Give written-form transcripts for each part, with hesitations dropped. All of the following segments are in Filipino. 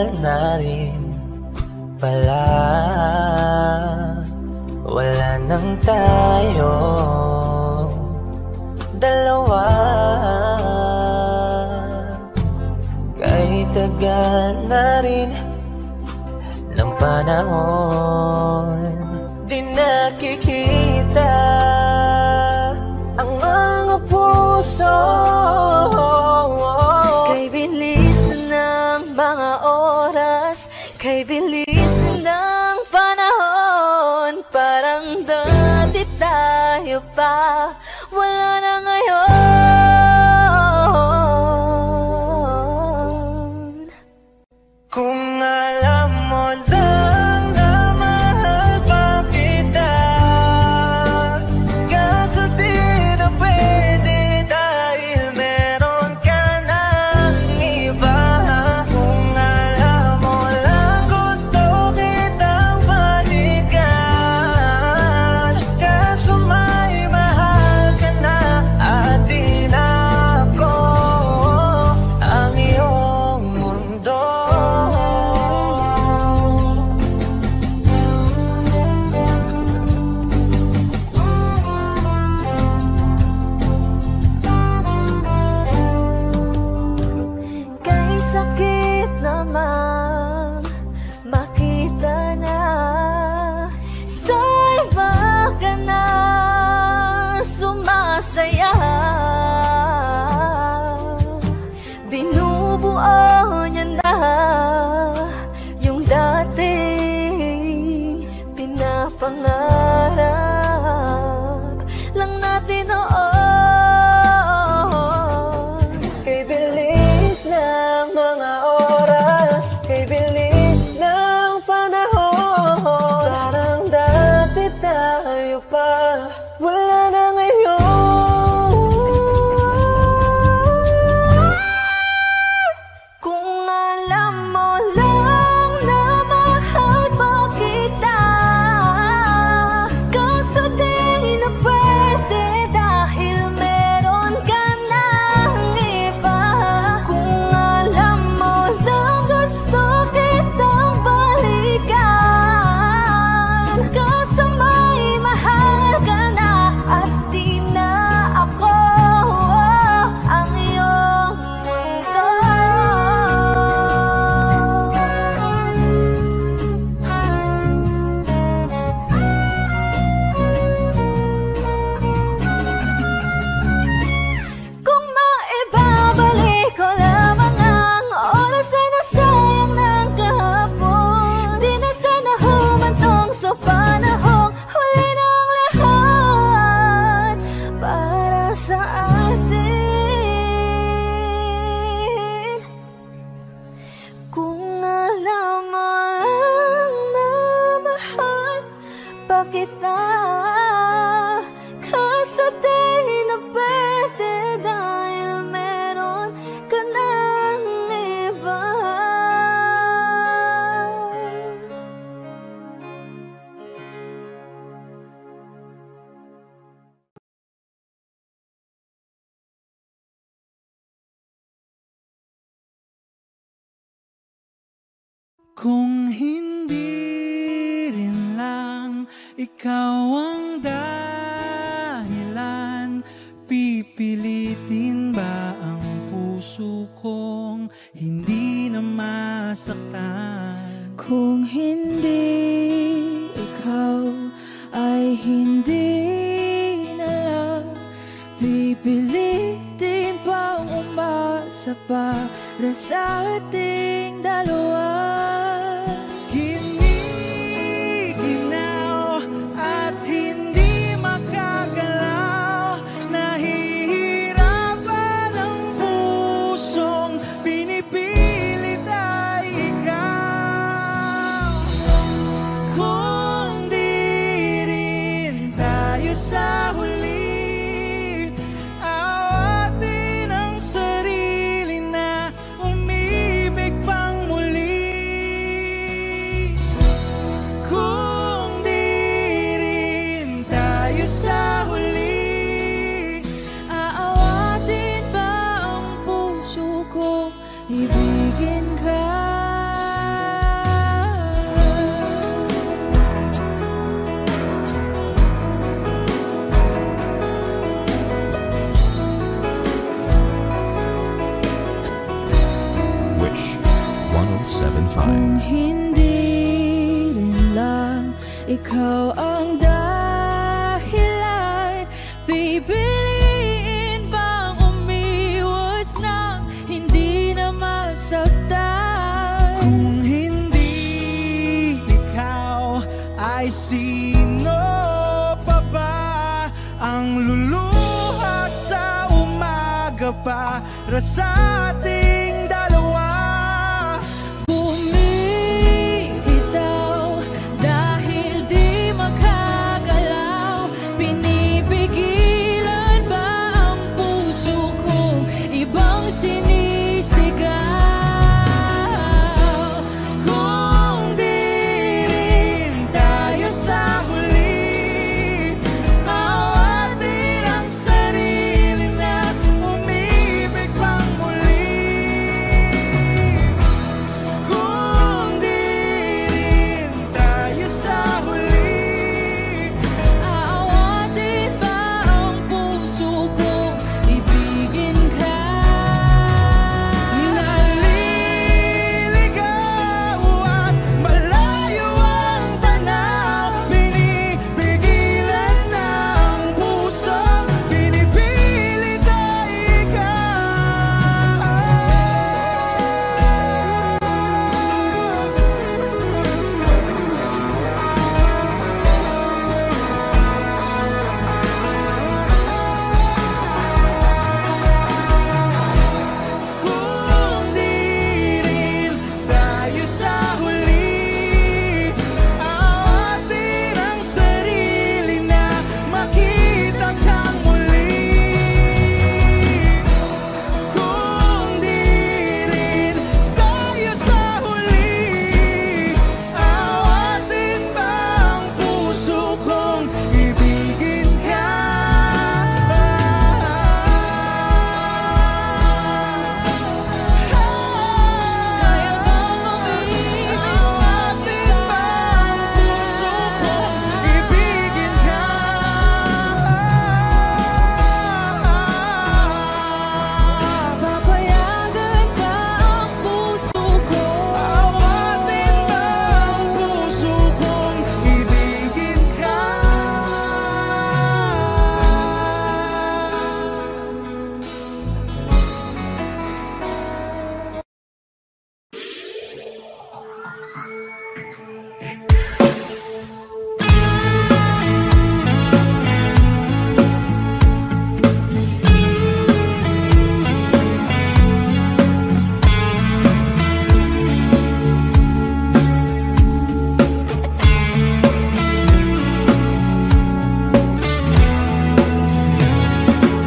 tagal na rin pala, wala nang tayo dalawa. Kahit tagal na rin ng panahon, di nakikita ang mga puso. Kay bilis ng mga oras, kay bilis ng panahon, parang dati tayo pa, wala na ngayon. Kung alam mo lang na mahal pa kita, kaso di na pwede dahil meron ka ng iba. Kung alam mo lang gusto kitang balikan, kaso may mahal ka na at di na ako ang iyong mundo. Kay sakit naman makita na sa iba ka na sumasaya. Binubuo niya na yung dating pinapangarap lang natin noon. Kay bilis ng mga oras, kay bilis ng panahon, parang dati tayo pa, wala na ngayon. Kung alam mo lang na mahal pa kita, kaso di na pwede dahil meron ka ng iba. Kung alam mo lang gusto kitang balikan, kaso may mahal ka na at di na ako ang iyong mundo. Kung maibabalik ko lamang ang oras na nasayang ng kahapon, di na sana humantong sa panahong huli ng lahat para sa atin. Kung alam mo lang na mahal pa kita, kaso di na pwede dahil meron ka ng iba. Kung hindi rin lang ikaw ang dahilan, pipilitin ba ang puso kong hindi na masaktan? Kung hindi ikaw ay hindi na lang, pipilitin pang umasa para sa ating dalawa. Giniginaw at hindi makagalaw, nahihirapan ang pusong pinipilit ay ikaw. Kung di rin tayo sa huli, awatin ang sarili na umibig pang muli. ikaw ang dahilan. Pipiliin bang umiwas nang hindi na masaktan? Kung hindi ikaw, ay sino pa ba ang luluha sa umaga para sa ating dalawa? Bumibitaw dahil di makagalaw. Pinipigilan ba ang puso kong ibang sinisigaw? Kung di rin tayo sa huli, awatin ang sarili na umibig pang muli. Kung di rin tayo sa huli, Aawatin ba ang puso kong ibigin ka? naliligaw at malayo ang tanaw, binibigilan ng puso, pinipilit ay ikaw. Kung di rin tayo sa huli, awatin ang sarili na makita kang muli. Kung di rin tayo sa huli, awatin ba ang puso kong ibigin ka? Kaya bang umibig Awatin ba ang puso kong ibigin ka? Papayagan ba ang puso ko? Awatin ba ang puso kong ibigin ka?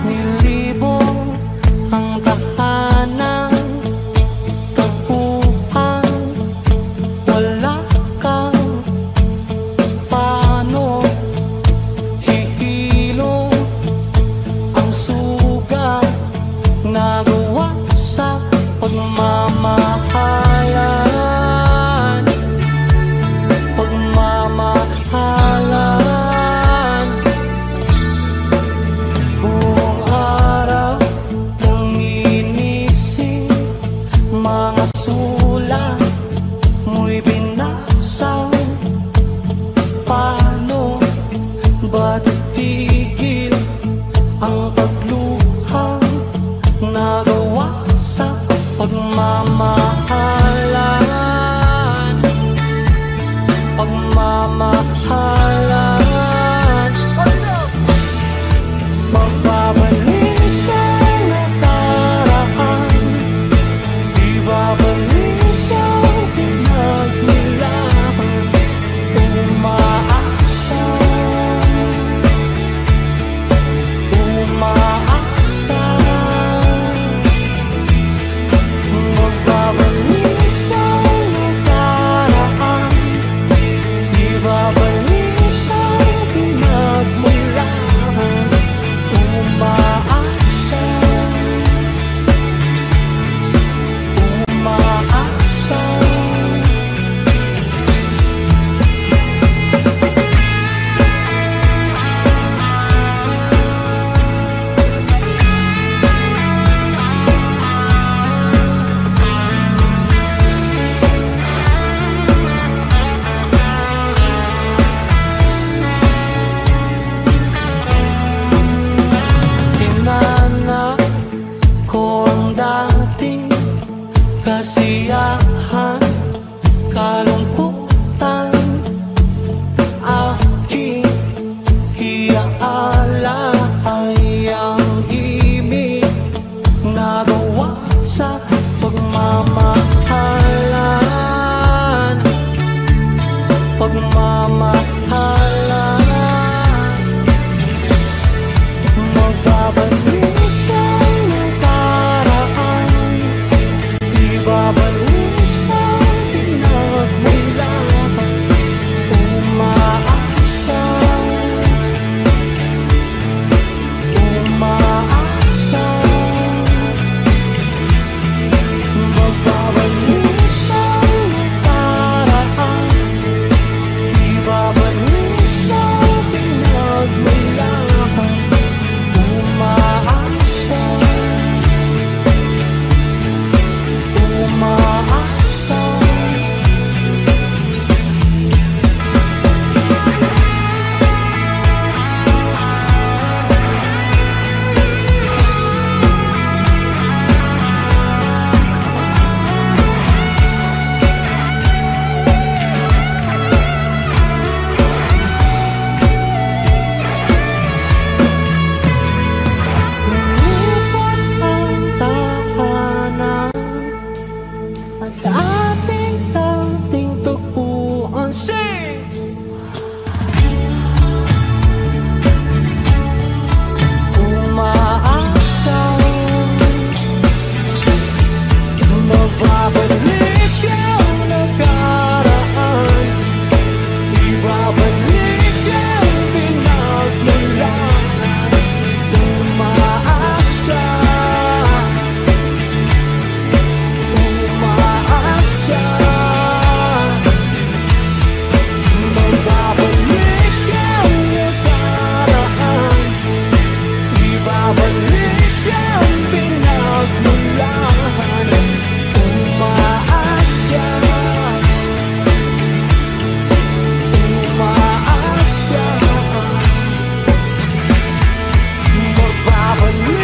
Nilibong ang tahanan, tagpuan, wala kang paano hihilong ang sugat nagawa sa pagmamahalan, pagmamahalan. Buong araw nang inisip, mga sulat mo'y binasa. Paano ba titigil ang pagluha nagawa sa pagmamahalan, pagmamahalan? Magbabalik ang nakaraan, ibabalik ang pinagnilahan. Umaasa, umaasa. Magbabalik ang nakaraan, ibabalik ang mamahalan. Magbabalik ang nakaraan, ibabalik ang pinagmulan. Umaasa, umaasa, magbabalik ang nakaraan, ibabalik ang pinagmulan. Umaasa, umaasa. Nilipat ang tahanan at ating dating tagpuan. Sing! Umaasa, mababalik ang nakaraan, ibabalik ang pinagmulan. Umaasa, umaasa, magbabalik ang nakaraan, ibabalik ang pinagmulan. Umaasa, umaasa, magbabalik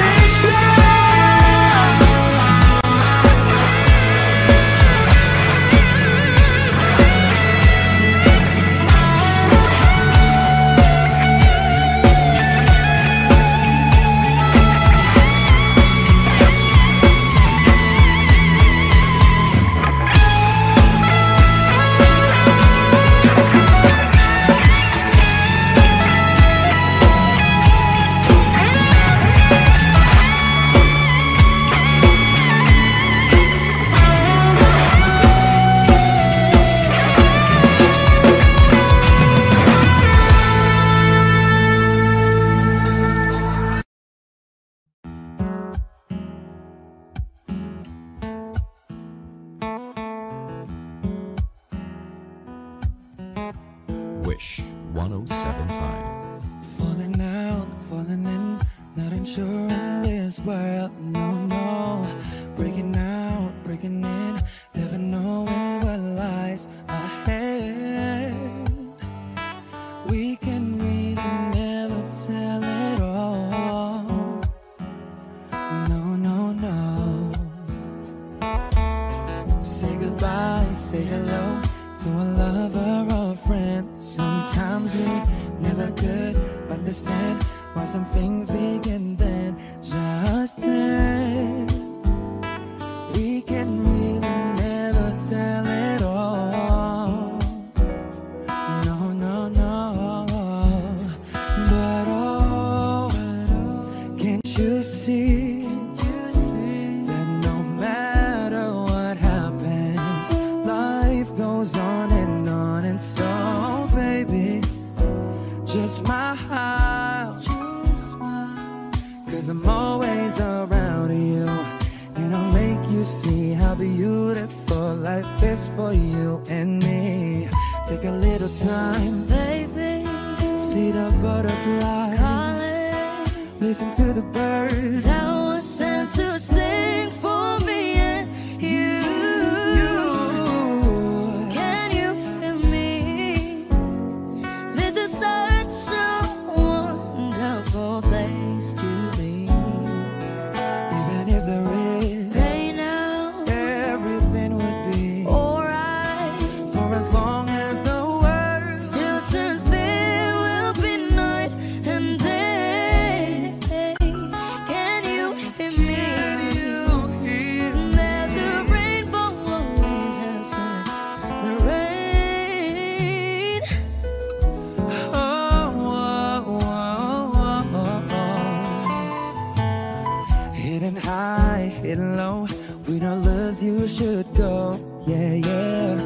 Wish 1075. Falling out, falling in, not unsure in this world, no, no. Breaking out, breaking in, never knowing what lies ahead. We can really never tell it all. No, no, no. Say goodbye, say hello to a lover or a friend. Sometimes we never could understand why some things begin then, just then. We can really never tell it all. No, no, no. But oh, can't you see that no matter what happens, life goes on, and so, baby, just smile, cause I'm always around you, and I'll make you see how beautiful life is for you and me. Take a little time, baby, see the butterflies, calling, listen to the birds that was sent to sing for me and you. Can you feel me? This is such a wonderful place to be. Even if there is Pain out, everything would be alright. for as long as the world Still turns, there will be night and day. Can you should go. Yeah, yeah.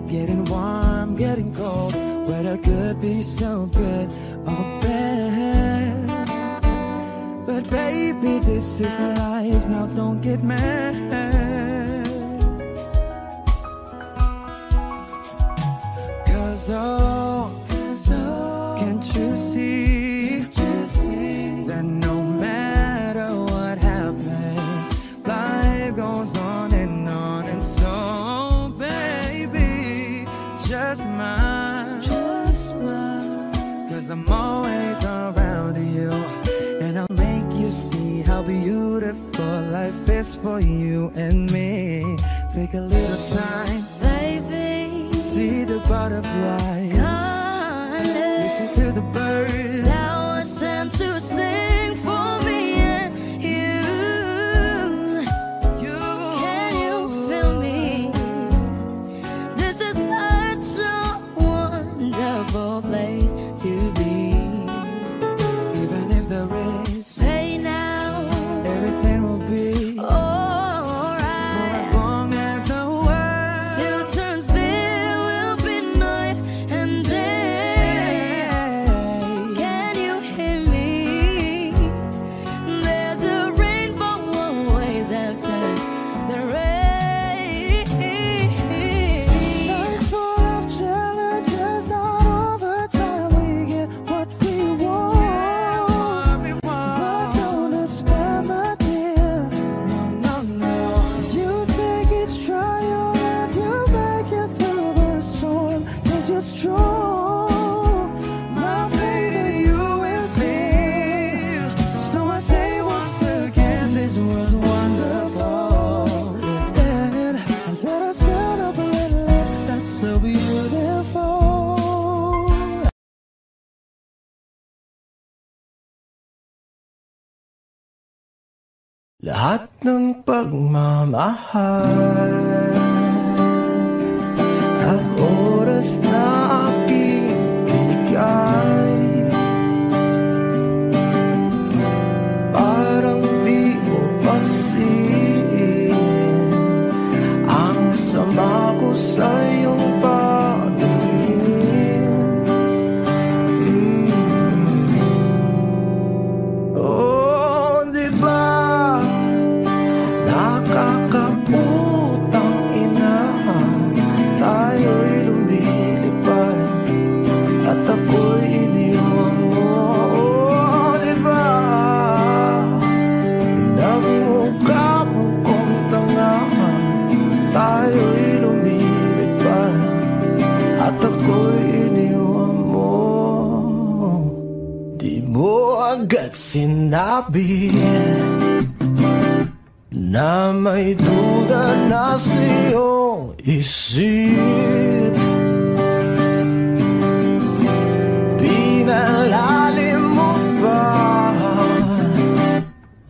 Getting warm, getting cold. Weather could be so good or bad. But baby, this is life. Now don't get mad. Cause oh, can't you see that no matter what happens, life goes on. And so baby, just smile. Cause I'm always around you, and I'll make you see how beautiful life is for you and me. Take a little time, baby. See the butterflies, listen to the birds, allow us to sing for me and you. Can you feel me? This is such a wonderful place to be. even if there is Say now, everything will be alright. for as long as the world Still turns, there will be night and day. Can you hear me? There's a rainbow always after the rain. Life's full of challenges, not all the time we get what we want. But don't despair, my dear. No, no, no. You take each trial and you make it through the storm. 'Cause you're strong. My faith in you is real. So I say once again, this was wonderful. And let us celebrate life that's so beautiful. Lahat ng pagmamahal at oras na aking binigay, parang di mo pansin ang sama ko sa iyong patingin. Oh, di ba nakakaputang ina, tayo'y lumilipad at ako'y iniwan mo. Oh, di ba nagmukha mo kong tanga, tayo'y lumilipad at ako'y iniwan mo. Di mo agad sinabi na may duda na sa iyong isip. Pinalalim mo pa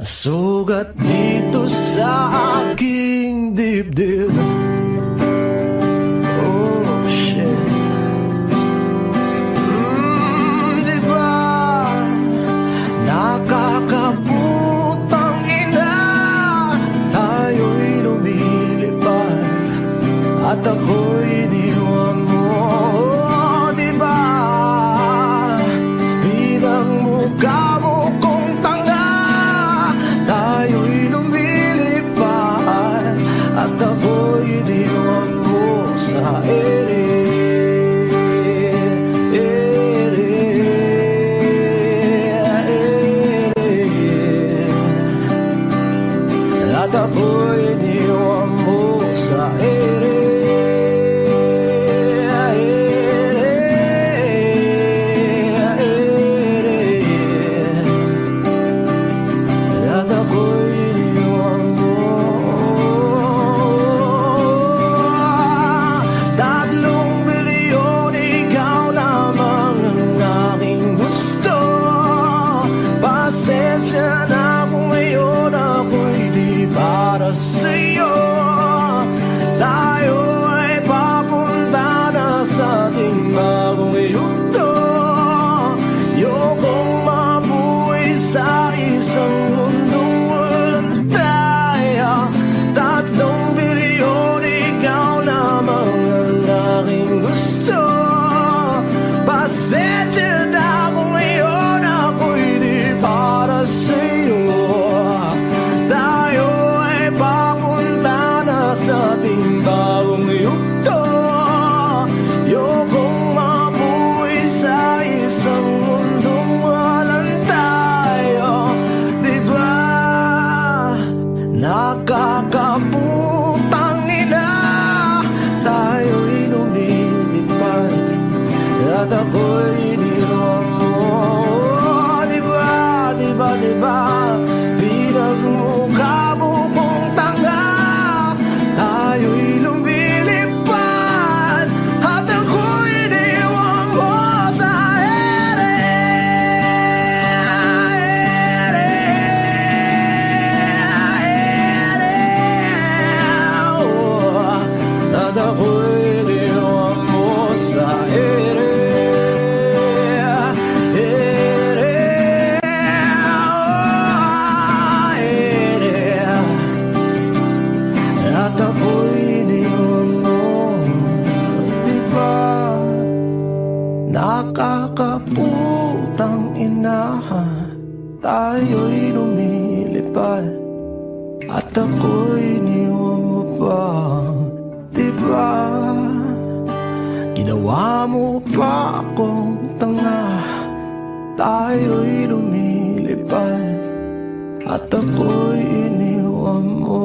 sugat dito sa aking dibdib. Oh shit. Di ba nakakaputang ina, tayo'y lumilipad at ako'y iniwan mo. Oh, di ba bilang mukha mo kong tanga, tayo'y lumilipad at ako'y iniwan mo sa ere. At ako'y iniwan mo sa ere. At ako'y iniwan mo. 3 bilyon, ikaw lamang ang aking gusto. Pasensya na kung ngayon ako'y di para sa'yo. Tayo ay papunta na sa ating bagong yugto. Yokong mabuhay sa isang mundong walang daya. 3 bilyon, at ako'y iniwan mo. Diba, diba, diba, pinagmukha mo kong tanga. Tayo'y lumilipad at ako'y iniwan mo sa ere. At ako'y iniwan mo sa ere. At ako'y iniwan mo. Diba, nakakaputang ina, tayo'y lumilipad at ako'y iniwan mo pa. Diba, ginawa mo pa akong tanga. Tayo'y lumilipad at ako'y iniwan mo.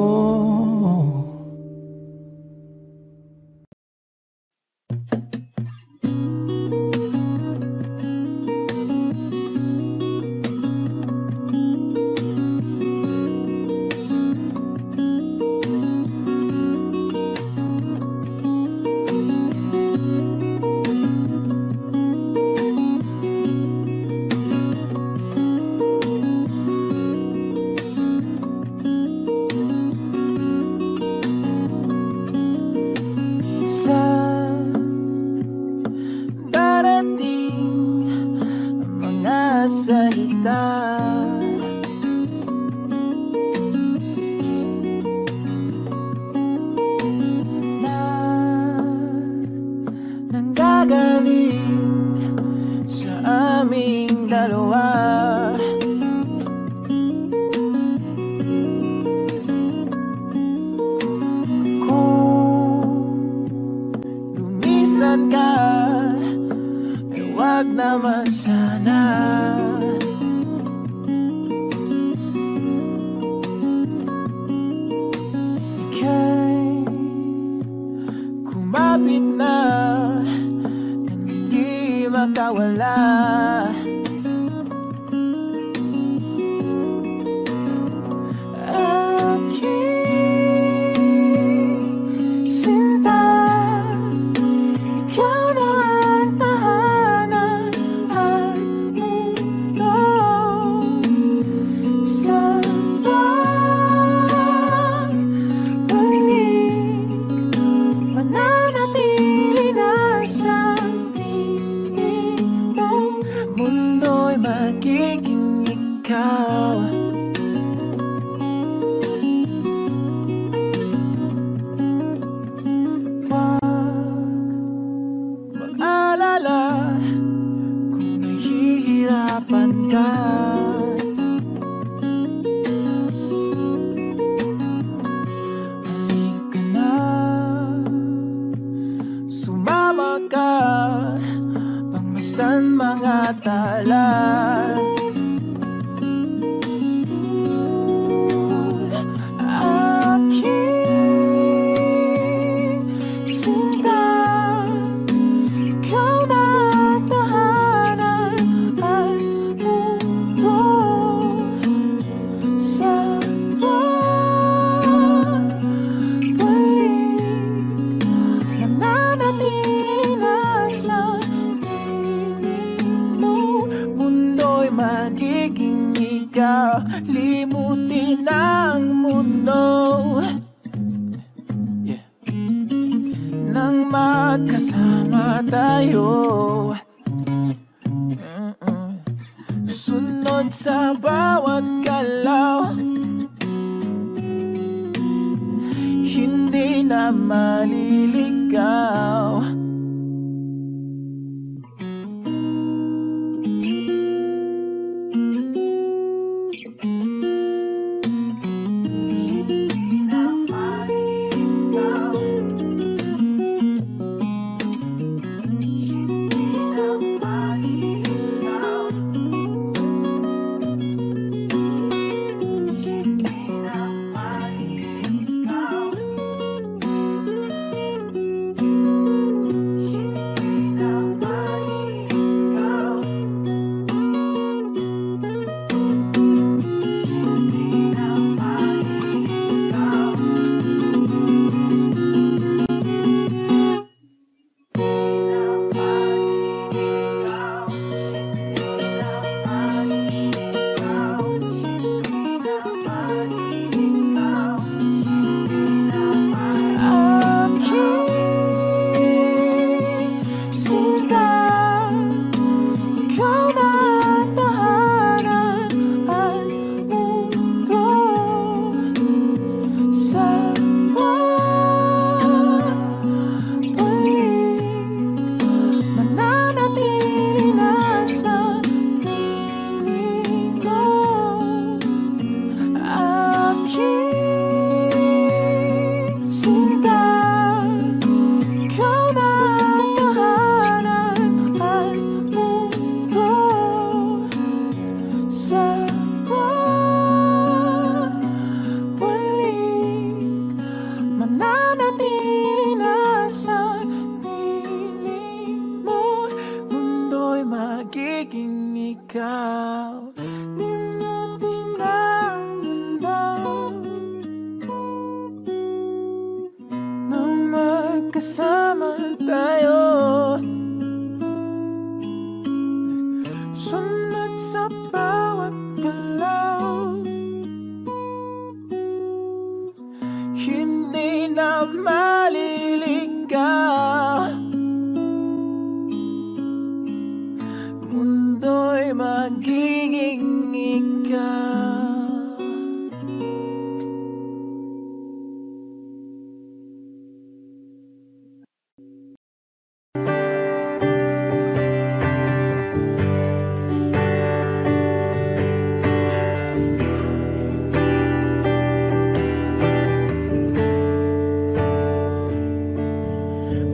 ikaw, di natin ang mundo nang magkasama tayo. Sunod sa bawat galaw, hindi na maliligaw. Mundo'y magiging ikaw.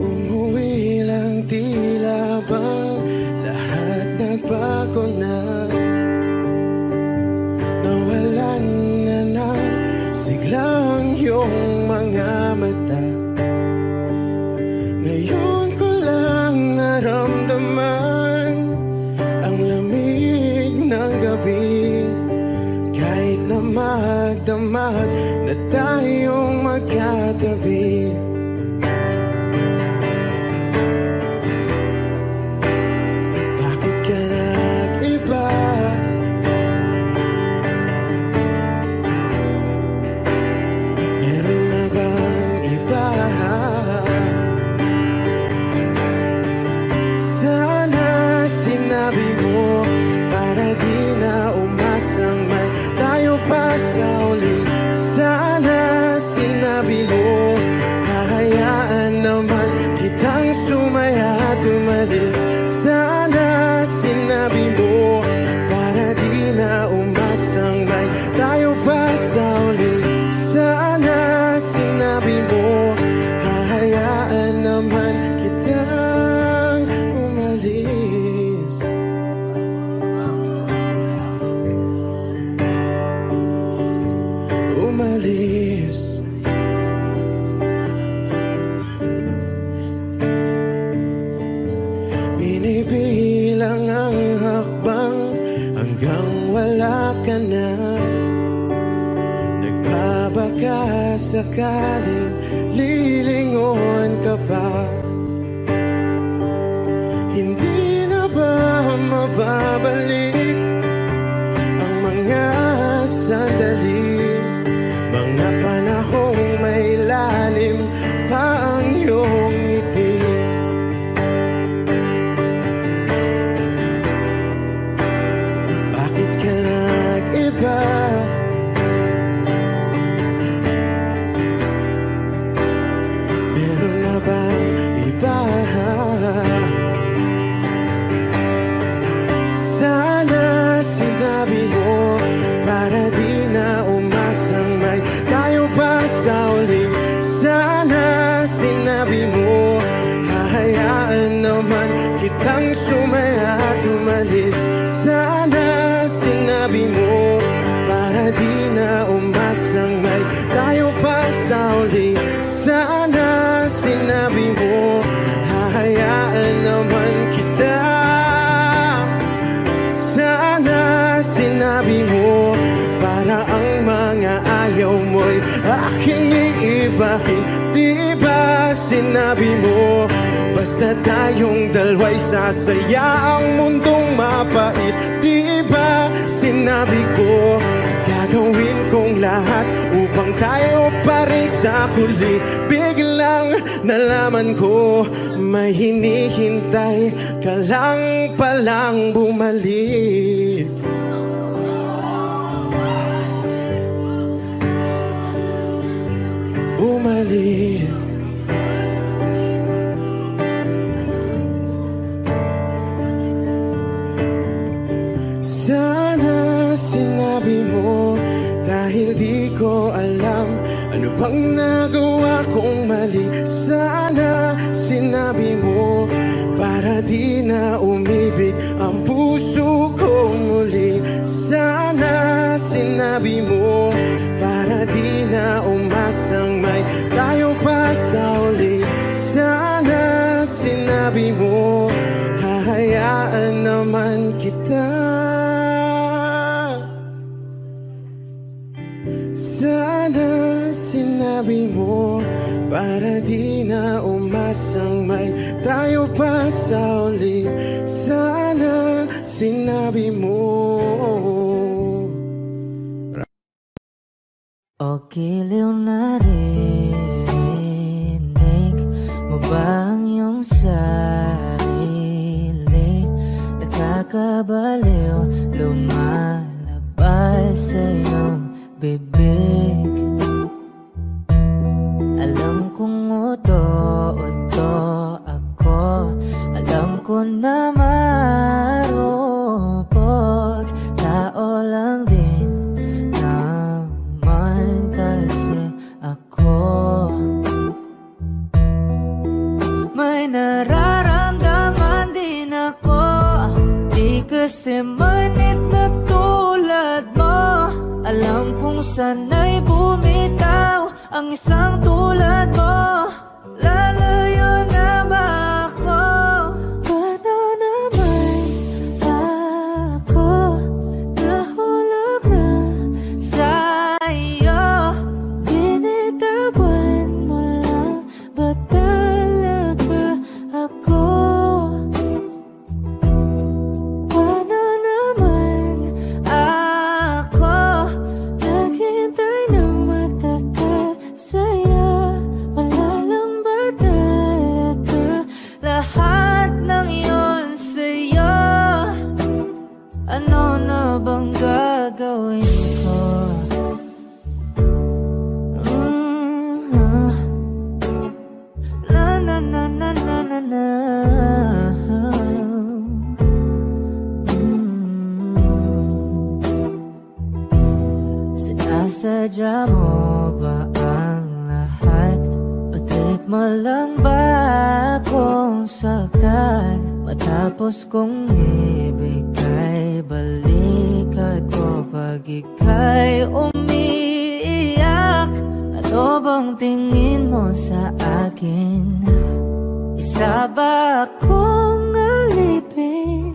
Umuwi lang, tila bang lahat nagbago na. Nawalan na ng siglang iyong mga mata. Ngayon ko lang naramdaman ang lamig ng gabi. Kahit na magdamag na tayong magkatabi. Bakit ka nag-iba? Meron na bang iba? Sana sinabi mo para di na umasang may tayo pa sa uli. Sana sinabi mo hahayaan naman kitang sumaya at umalis. Sana sinabi mo para di na umasang may tayo pa sa uli. Sana sinabi mo hahayaan naman kitang umalis. Umalis. Binibilang ang hakbang hanggang wala ka na. Nagbabaka sakaling lilingon ka pa. Hindi na ba mababalik ang mga sandali, mga panahong may lalim pa ang iyong ngiti? Bakit ka nag-iba? Meron na bang iba? Sana sinabi mo para di na umasang may tayo pa sa uli. Sana sinabi mo hahayaan naman kitang sumaya at umalis. Sana sinabi mo para di na umasang may tayo pa sa uli. Sana sinabi mo hahayaan naman kita. Sana sinabi mo para ang mga ayaw mo'y aking iibahin. Di ba sinabi mo basta tayong dalawa'y sasaya ang mundong mapait? Di ba sinabi ko gagawin kong lahat upang tayo pa rin sa huli? Biglang nalaman ko may hinihintay ka lang palang bumalik. Bumalik. Sana sinabi mo dahil di ko alam ano bang nagawa kong mali. Sana sinabi mo para di na umibig ang puso ko muli. Sana sinabi mo para di na umasang may tayo pa sa uli. Sana sinabi mo hahayaan naman kita. sa uli. Sana sinabi mo. O giliw na rinig mo ba ang iyong sarili? Nakakabaliw, lumalabas sa iyong bibig. Alam kong uto-uto ako, alam ko na marupok, tao lang din naman kasi ako. May nararamdaman din ako, di kasi manit na tulad mo. Alam kong sana'y bumitaw ang isang tulad mo. Lalayo na ba ako? Paano naman ako nahulog na sa'yo? Binitawan mo lang ba talaga ako? Paano naman ako naghintay ng matagal sa'yo? Wala lang ba talaga lahat ng yun sa'yo? Ano na bang gagawin ko? Na na na na na na na. Sinasadya mo ba ang lahat? O trip mo lang ba akong saktan? Matapos kong ibigay balikat ko pag ika'y umiiyak. Ano bang tingin mo sa akin? Isa ba akong alipin?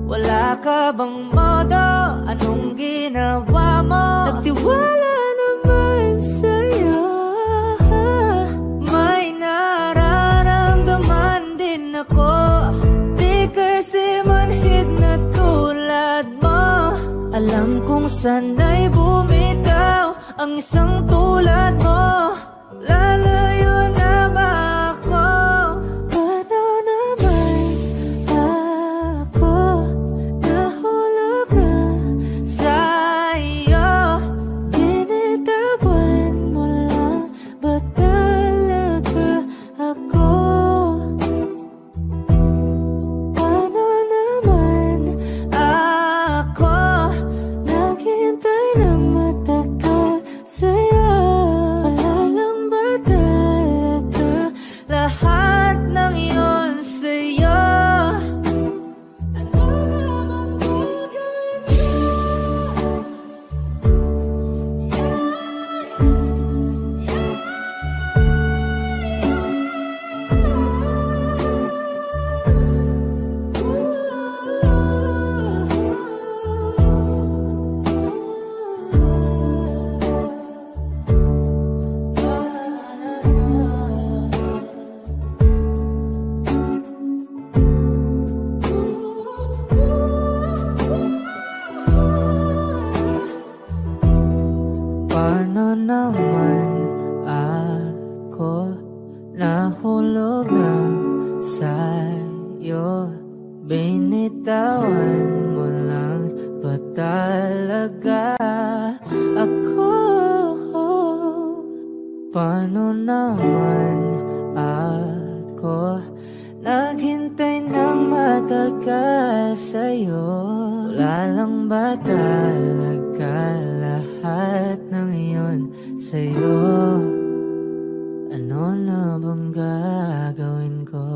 Wala ka bang modo? Anong ginawa mo? Nagtiwala naman sa'yo. May nararamdaman din ako, di kasi manhid na tulad mo. Alam kong sana'y bumitaw ang isang tulad mo. Lalayo na ba ako? Paano naman ako nahulog na sa'yo? Binitawan mo lang ba talaga ako? Paano naman ako naghintay ng matagal sa'yo? Wala lang ba talaga lahat ng yun sa'yo? Ano na bang gagawin ko? Paano naman ako nahulog na sa'yo? Binitawan mo lang ba talaga ako? Paano naman ako naghintay ng matagal sa'yo? Wala lang ba talaga lahat ng iyon sa'yo? Ano na bang gagawin ko?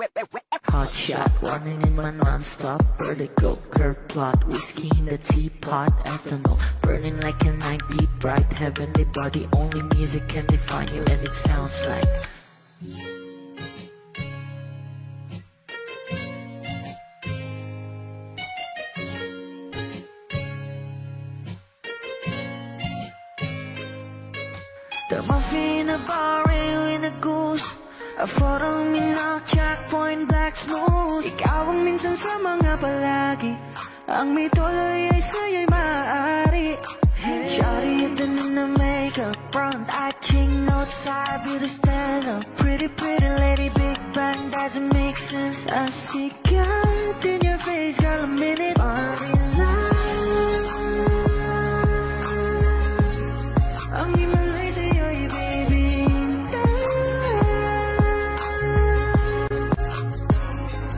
Hot shot, running in my non-stop vertigo. Curve plot, whiskey in the teapot. Ethanol, burning like a night beat. Bright, heavenly body. Only music can define you, and it sounds like the muffin, a bar, in a goose. A photo, minnock, checkpoint, black smooth. Ikaw ang minsan sa mga palagi. Ang may tuloy ay sa'yo'y maaari. Shawty, ito na makeup, front eye, ching, outside, beauty stand up. Pretty, pretty lady, big bang, doesn't make sense. I see God in your face, girl, a minute. Body light. Ang imalay sa'yo'y baby.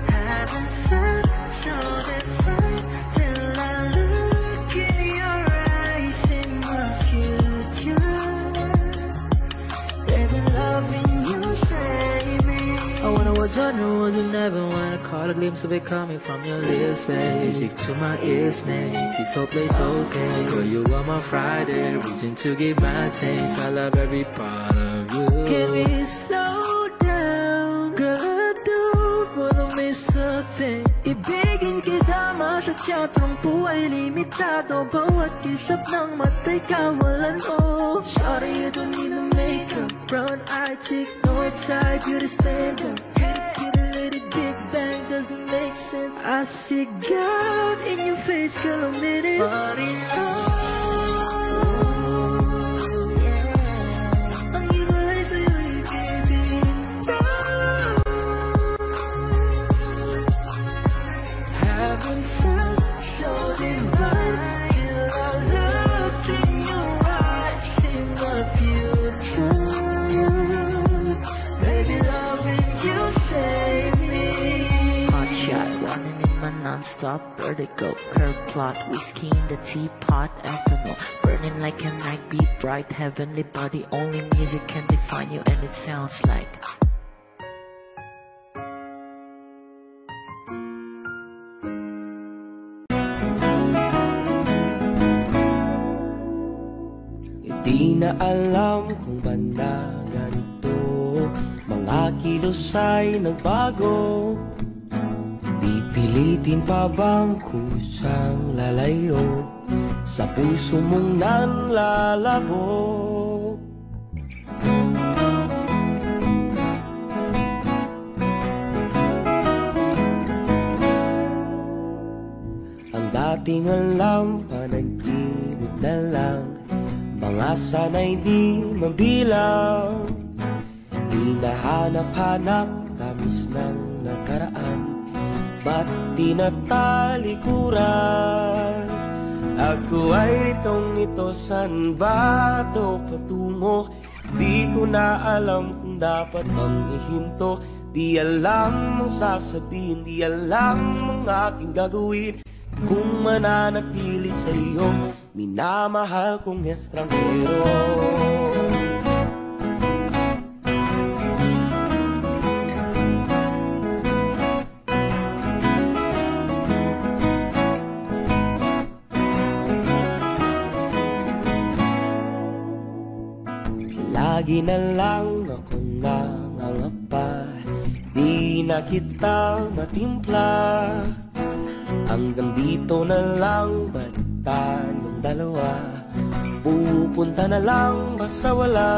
Haven't felt so different till I look in your eyes in my future. Baby, loving you save me. I wonder what genre was you never wanna caught a glimpse of it coming from your lips, babe. Music to my ears, make this whole place okay. Girl, you are my Friday, reason to give my taste. I love every part of you. Can we slow down, girl? I don't wanna miss a thing. Ibigin kita, masadya trangpo ay limitado. Bawat kisap ng mata'y kawalan, oh. Sorry, you don't need no makeup. Brown eye chick, north side, beauty stand up. Big bang doesn't make sense. I see God in your face, girl, a minute. Body ang ibalay sa'yo'y baby. Haven't felt so divine till I look in your eyes in the future. Baby, loving you save me. Hot shot, running in my non-stop vertigo. Curve plot, whiskey in the teapot. Ethanol, burning like a night beat. Bright, heavenly body. Only music can define you, and it sounds like Di na alam kung ba na ganito, mga kilos ay nagbago. Pipilitin pa bang kusang lalayo sa puso mong nanlalabo? Ang dating alam, panaginip na lang, mga sana'y di mabilang. Hinahanap-hanap, tamis ng nakaraan, ba't di natalikuran? Ako ay nitong-nito, saan ba ito patungo? Di ko na alam kung dapat bang ihinto. Di alam ang sasabihin, di alam ang aking gagawin. Kung mananatili sa'yo, minamahal kong estranghero. Lagi na lang akong nangangapa, di na kita matimpla. Hanggang dito na lang, ba't tayong dalawa? Pupunta na lang ba sa wala?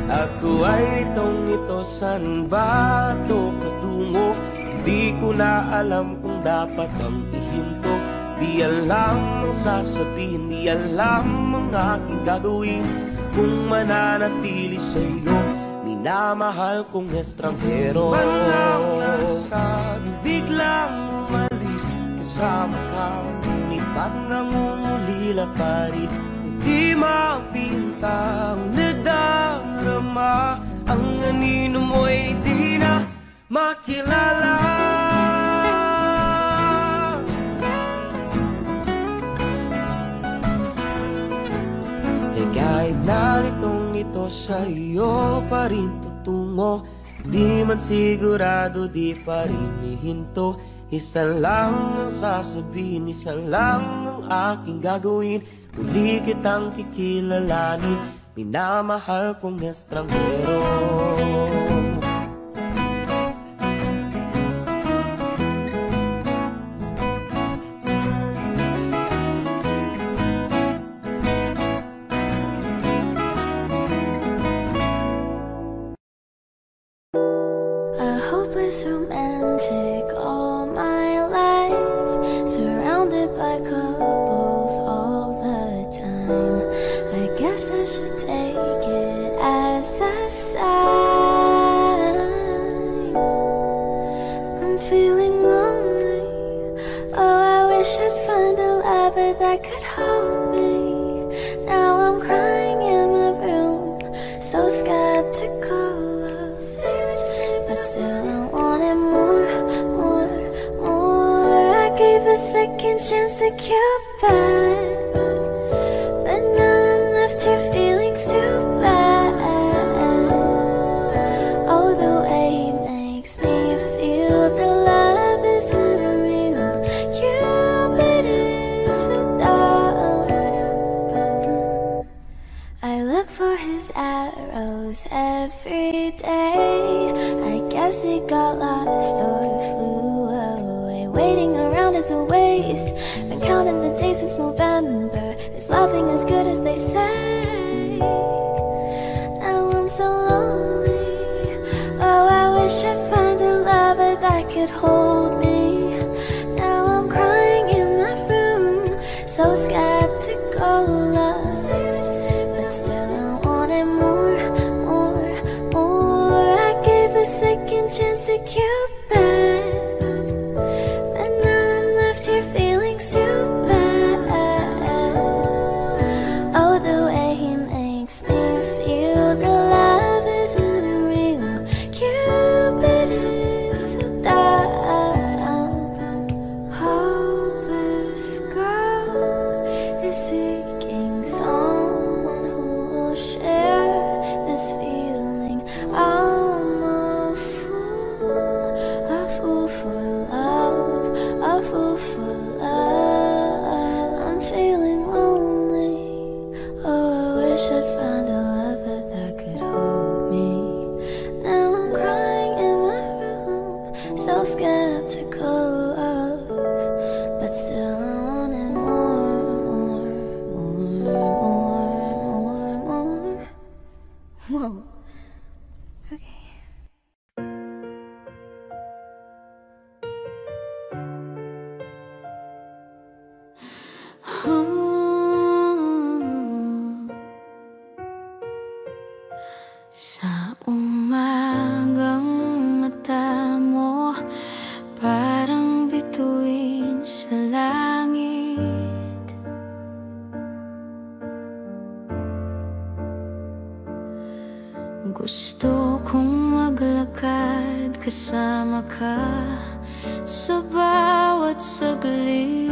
Ako ay itong-ito, saan ba ito patungo? Di ko na alam kung dapat bang ihinto. Di alam ang sasabihin, di alam ang aking gagawin. Kung mananatili sa'yo, minamahal kong estranghero. Manlang nasabi, biglang umalis kasama ka, ngunit ba't nangungulila pa rin? Di mapintang nadarama, ang anino mo'y di na makilala. Kahit na nitong ito sa iyo pa rin tutungo, Di man sigurado, di pa rin ihinto. Isa lang ang sasabihin, isa lang ang aking gagawin. Muli kitang kikilalanin, minamahal kong estranghero. Romantic all my life, surrounded by couples all the time. I guess I should take it as a sign. I'm feeling lonely. Oh, I wish I'd find a lover that could hold me. Now I'm crying in my room, so skeptical. But still I wanted more, more, more. I gave a second chance to Cupid, but now I'm left here feeling too bad. Oh, the way he makes me feel, the love is unreal. Cupid is a dog. I look for his arrows every day. I guess he got lost or flew away. Waiting around is a waste. Been counting the days since November. Is loving as good as they say? Now I'm so lonely. Oh, I wish I'd find a lover that could hold me. Now I'm crying in my room, so skeptical of. But still I wanted more, more, more. I gave a second chance to Cupid, but now I'm left here feeling stupid. Oh, the way he makes me feel, the love is unreal. Cupid is so dumb. Hopeless girl is seeking someone who will share this feeling. I'm a fool for love, a fool for love. I'm feeling lonely. Oh, I wish I'd found a lover that could hold me. Now I'm crying in my room, so skeptical of, but still I wanted more, more, more, more, more. Whoa. Okay. Sa umagang mata mo, parang bituin sa langit. Gusto kong maglakad kasama ka sa bawat saglit.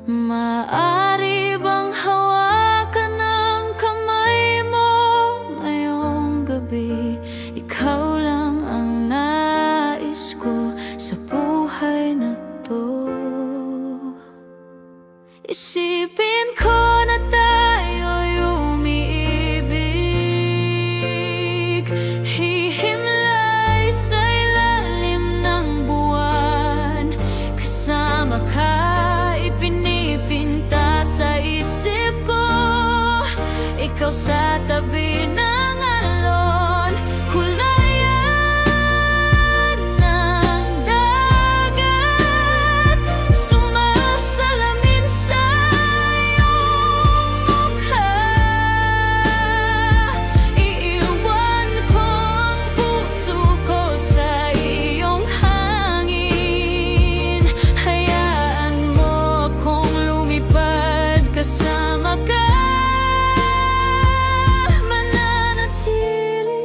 Maaari bang hawakan ng kamay mo ngayong gabi? Ikaw lang ang nais ko sa buhay na to. Isipin ko na tayo'y umiibig, hihimlay sa ilalim ng buwan. Kasama ka, ipinipinta sa isip ko. Ikaw sa tabi ng alon, kulayan ng dagat, sumasalamin sa iyong mukha. Iiwan ko ang puso ko sa iyong hangin. Hayaan mo akong lumipad kasama ka. Mananatili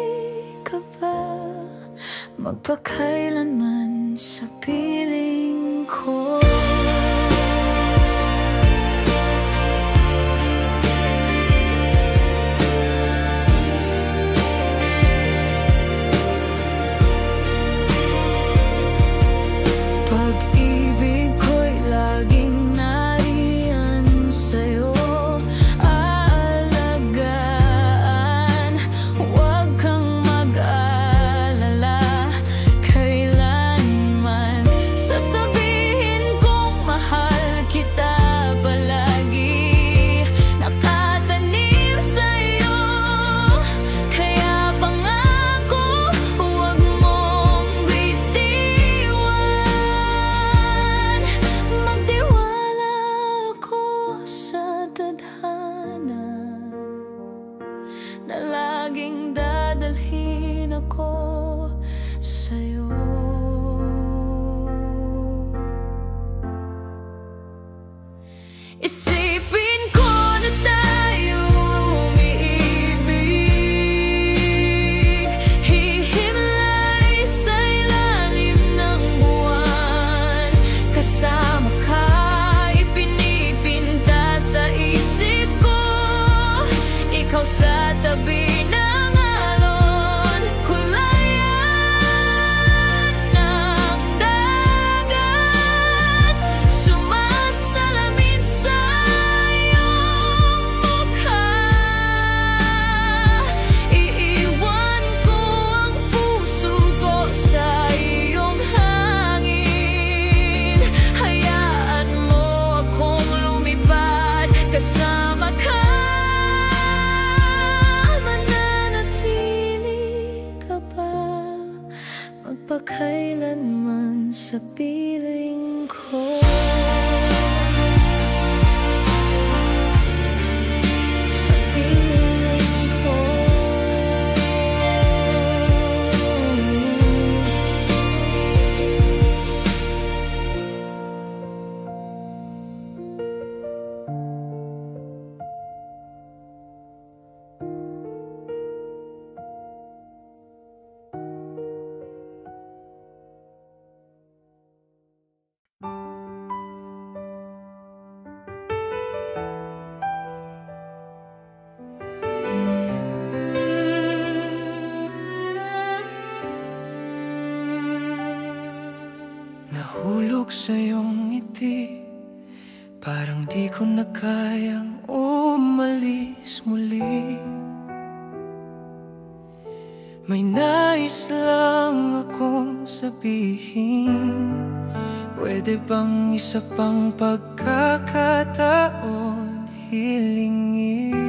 ka ba magpakailanman sa piling ko? kailanman sa piling ko. Sa piling ko. Nahulog sa iyong ngiti, parang di ko na kayang umalis muli. May nais lang akong sabihin, pwede bang isa pang pagkakataon hilingin?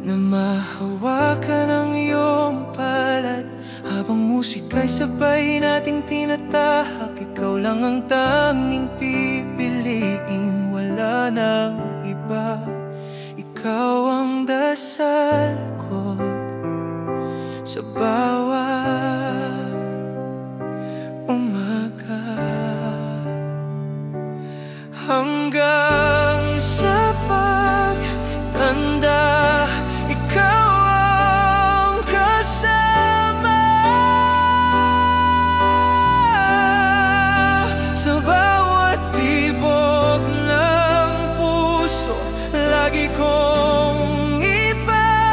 Na mahawakan ang iyong palad habang musika'y sabay nating tinatahak. Ikaw lang ang tanging pipiliin, wala nang iba. Ikaw ang dasal ko sa bawat umaga, hanggang sa pagtanda. Ikaw ang kasama sa bawat tibok ng puso. Lagi kong ipapaalala,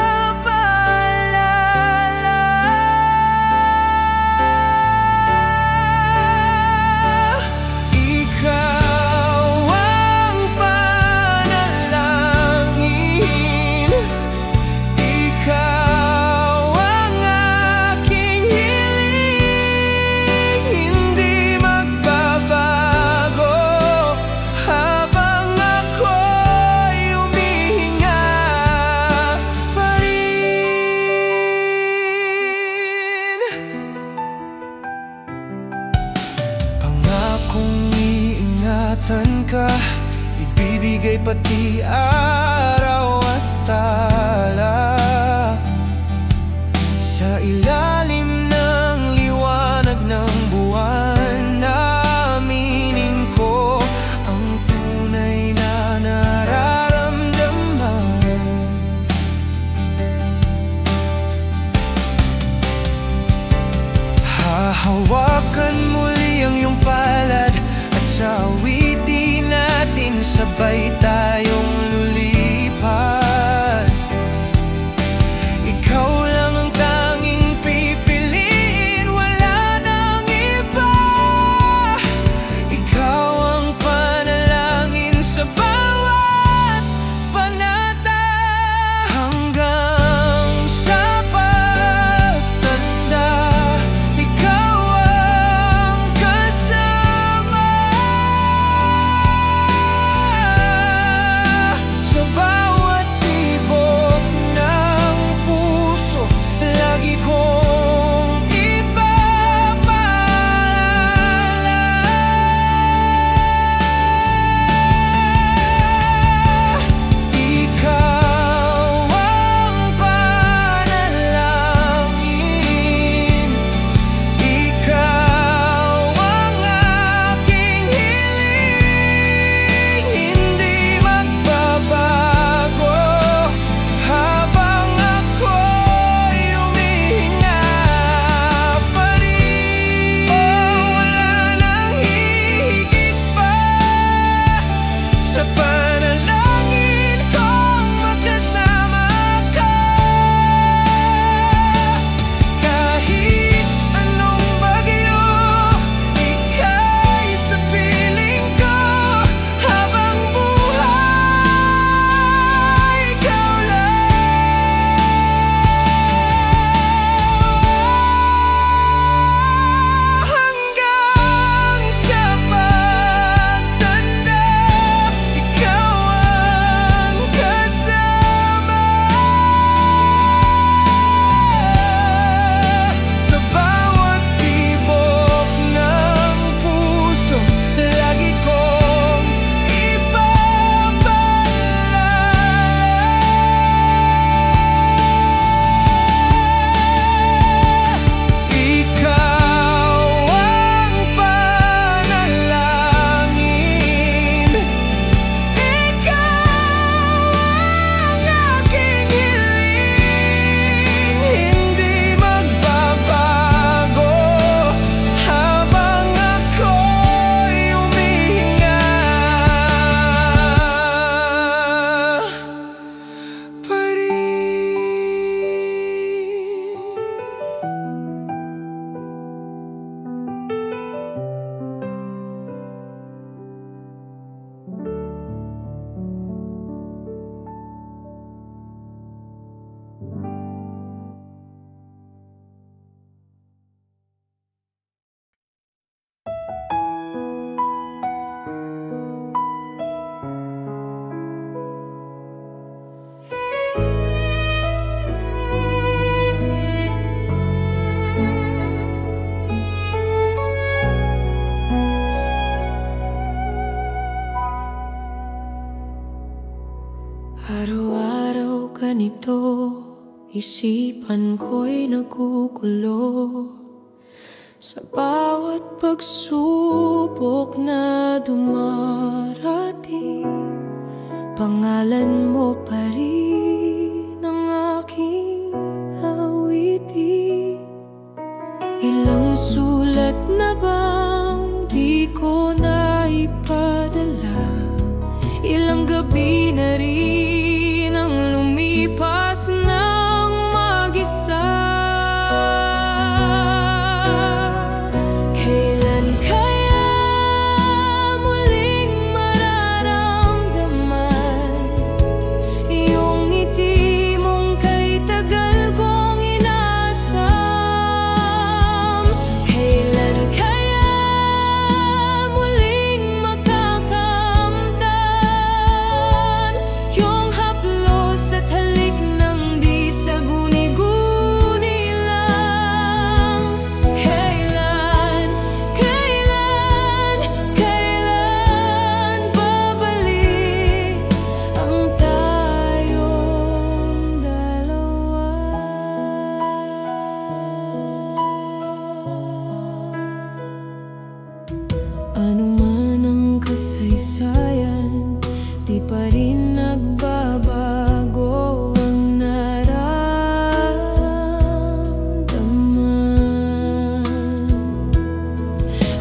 ikaw ang panalangin, ikaw ang aking hiling. Hindi magbabago habang ako'y humihinga pa rin. Pangakong iingatan ka, ibibigay pati araw at tala. Sa ilalim ng liwanag ng buwan, aminin ko ang tunay na nararamdaman. Hahawakan muli ang iyong palad at sa awitin natin sabay tayong luli. Isipan ko'y nagugulo sa bawat pagsubok na dumarating. Pangalan mo pa rin ang aking awitin. Ilang sulat na bang di ko na ipadala? Ilang gabi na rin ang lumipas ng mag-isa. Kailan kaya muling mararamdaman yung ngiti mong kay tagal kong inasam? Kailan kaya muling makakamtan yung haplos at halik ng di sa guni-guni lang? Kailan babalik ang tayong dalawa? Ano man ang kasaysayan, di pa rin nagbabago ang nararamdaman.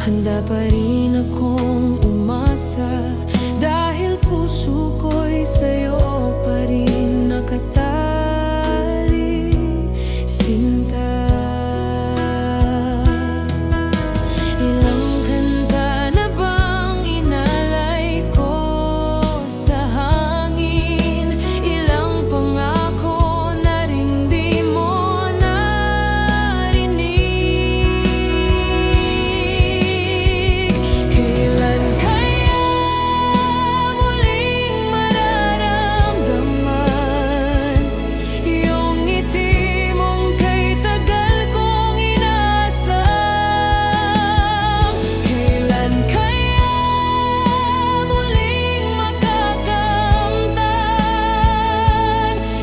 Handa pa rin akong umasa dahil puso ko'y sa'yo pa rin nakatali, sinta. Ilang kanta na bang inalay ko sa hangin? Ilang pangako na rin di mo narinig? Kailan kaya muling mararamdaman yung ngiti mong kay tagal kong inasam? Kailan kaya muling makakamtan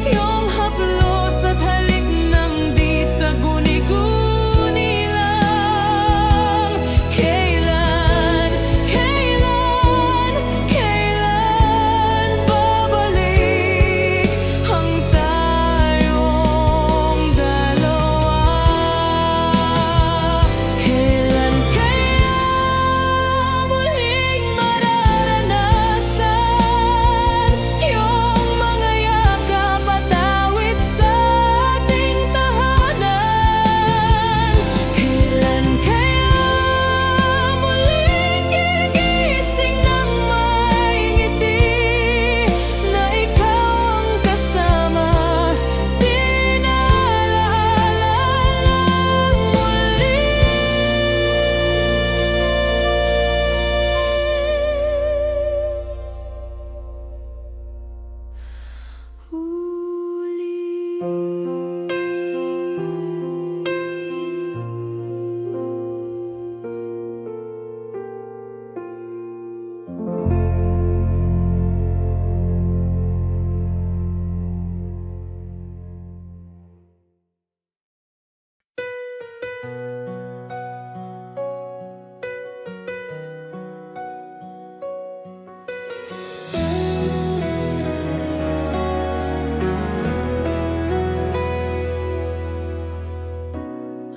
yung haplos at halik ng di sa guni-guni lang? Kailan babalik ang tayong dalawa? Kailan kaya muling mararanasan yung mga yakap at awit sa ating tahanan? Kailan kaya muling gigising ng may ngiti na ikaw ang kasama? Di na alaala muli.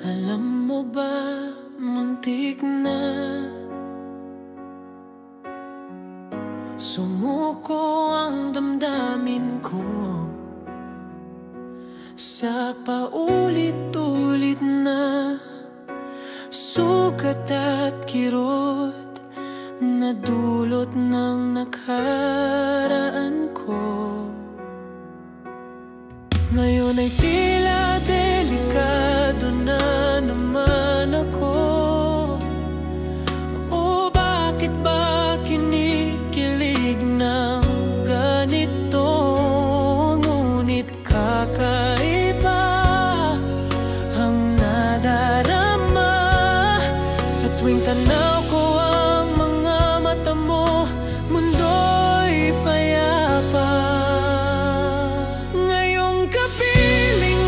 Alam mo ba, muntik na sumuko ang damdamin ko sa paulit-ulit na sugat at kirot na dulot ng nakaraan ko. Ngayon ay tila delikado na naman ako. O bakit ba kinikilig ng ganito? Ngunit kakaiba ang nadarama sa tuwing tanaw ko ang mga mata mo. Mundo'y payapa. Ngayong kapiling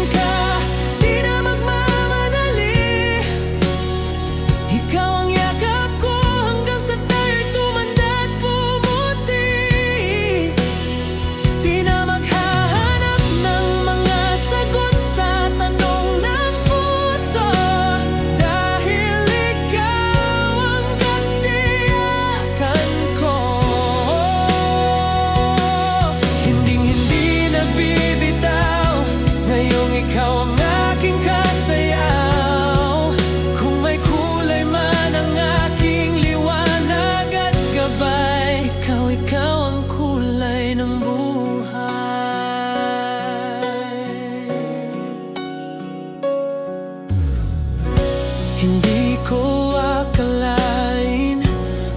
Hindi ko akalain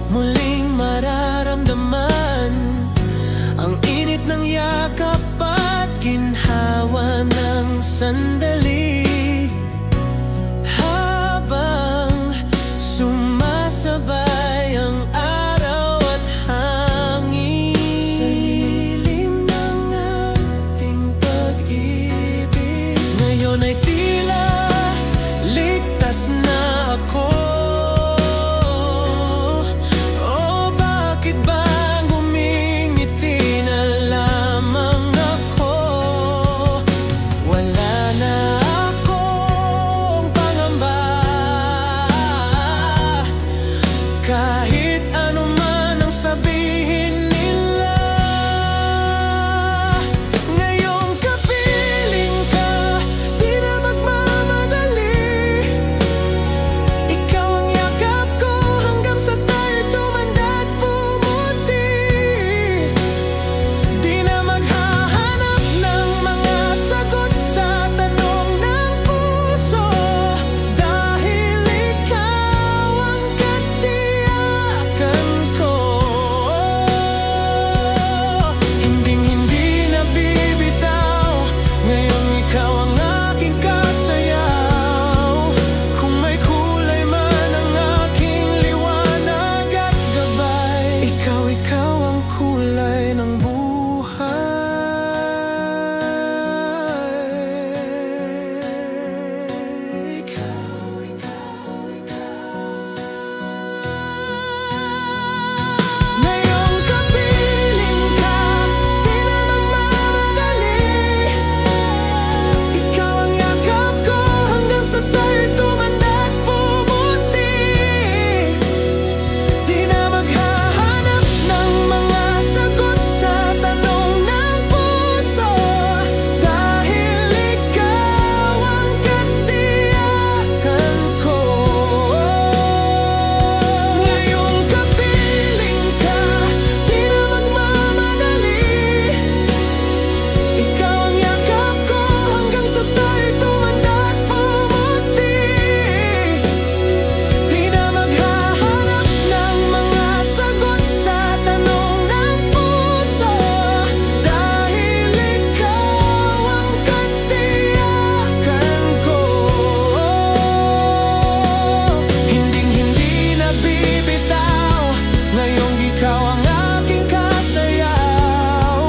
muling mararamdaman ang init ng yakap at ginhawa ng sandali. Habang sumasabay ang araw at hangin sa lilim ng ating pag-ibig, ngayon ay tila ligtas na ako. Oh, bakit ba ngumingiti na lamang ako? Wala na akong pangamba, kahit ano man ang sabihin nila. Ngayong kapiling ka, di na magmamadali. Ikaw ang yakap ko hanggang sa tayo tumanda at pumuti. Di na maghahanap ng mga sagot sa tanong ng puso, dahil ikaw ang katiyakan ko. Hinding-hindi na bibitaw, ngayong ikaw ang aking kasayaw. Kung may kulay man ang aking liwanag at gabay, ikaw ang kulay ng buhay. Ngayong kapiling ka, di na magmamadali. Ikaw ang yakap ko hanggang sa tayo'y tumanda at pumuti. Di na maghahanap ng mga sagot sa tanong ng puso, dahil ikaw ang katiyakan ko. Ngayong kapiling ka, di na magmamadali. Ikaw ang yakap ko hanggang sa tayo'y tumanda at pumuti. Di na maghahanap ng mga sagot sa tanong ng puso, dahil ikaw ang katiyakan ko. Hinding-hindi na bibitaw, ngayong ikaw ang aking kasayaw.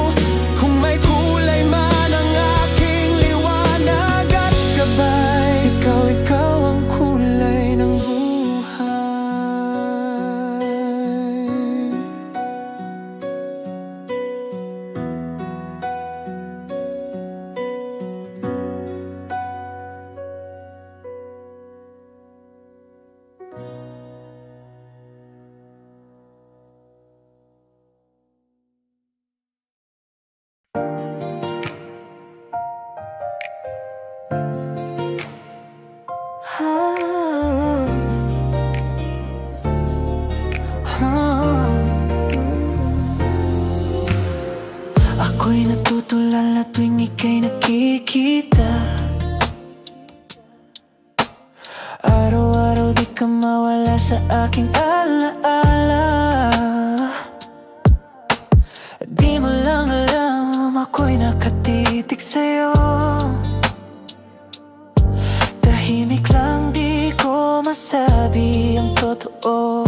Kung may kulay man ang aking liwanag at gabay, ikaw ang kulay ng buhay. Ako'y natutulala tuwing ika'y nakikita. Araw-araw di ka mawala sa aking alaala. Di mo lang alam, ako'y nakatitig sa'yo. Tahimik lang, di ko masabi ang totoo.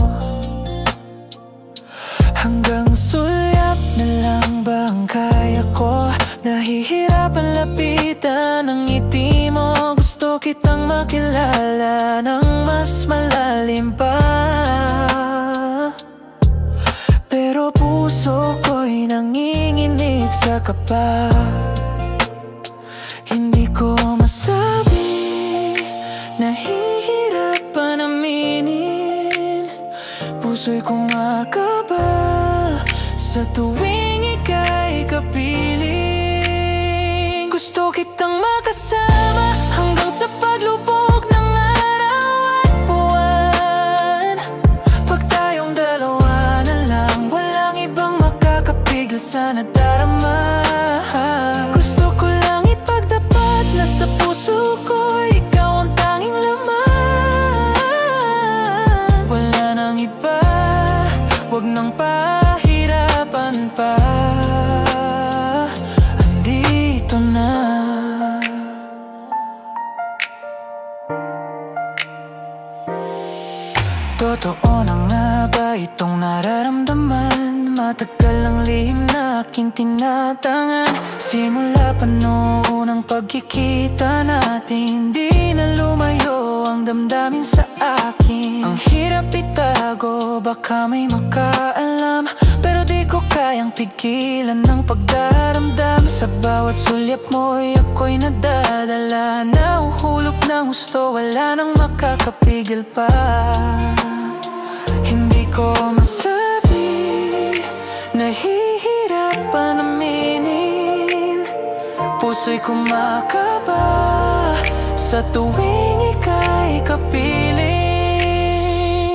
Hanggang sulyap na lang ba ang kaya ko? Nahihirapan lapitan ang ngiti mo. Gusto kitang makilala ng mas malalim pa, pero puso ko'y nanginginig sa kaba. Hindi ko masabi, nahihirapan aminin. Puso'y kumakaba sa tuwing ika'y kapiling. Gusto kitang makasama hanggang sa paglubog ng araw at buwan. Pag tayong dalawa na lang, walang ibang makakapigil sa nadarama. Gusto ko lang ipagtapat na sa puso ko ikaw ang tanging laman. Totoo na nga ba itong nararamdaman? Matagal ang lihim na aking tinatangan. Simula pa noon ang pagkikita natin, di na lumayo ang damdamin sa akin. Ang hirap itago, baka may makaalam, pero di ko kayang pigilan ng pagdaramdam. Sa bawat sulyap mo'y ako'y nadadala. Nahuhulog ng gusto, wala nang makakapigil pa. Hindi ko masabi, nahihirapan aminin. Puso'y kumakaba sa tuwing ika'y kapiling.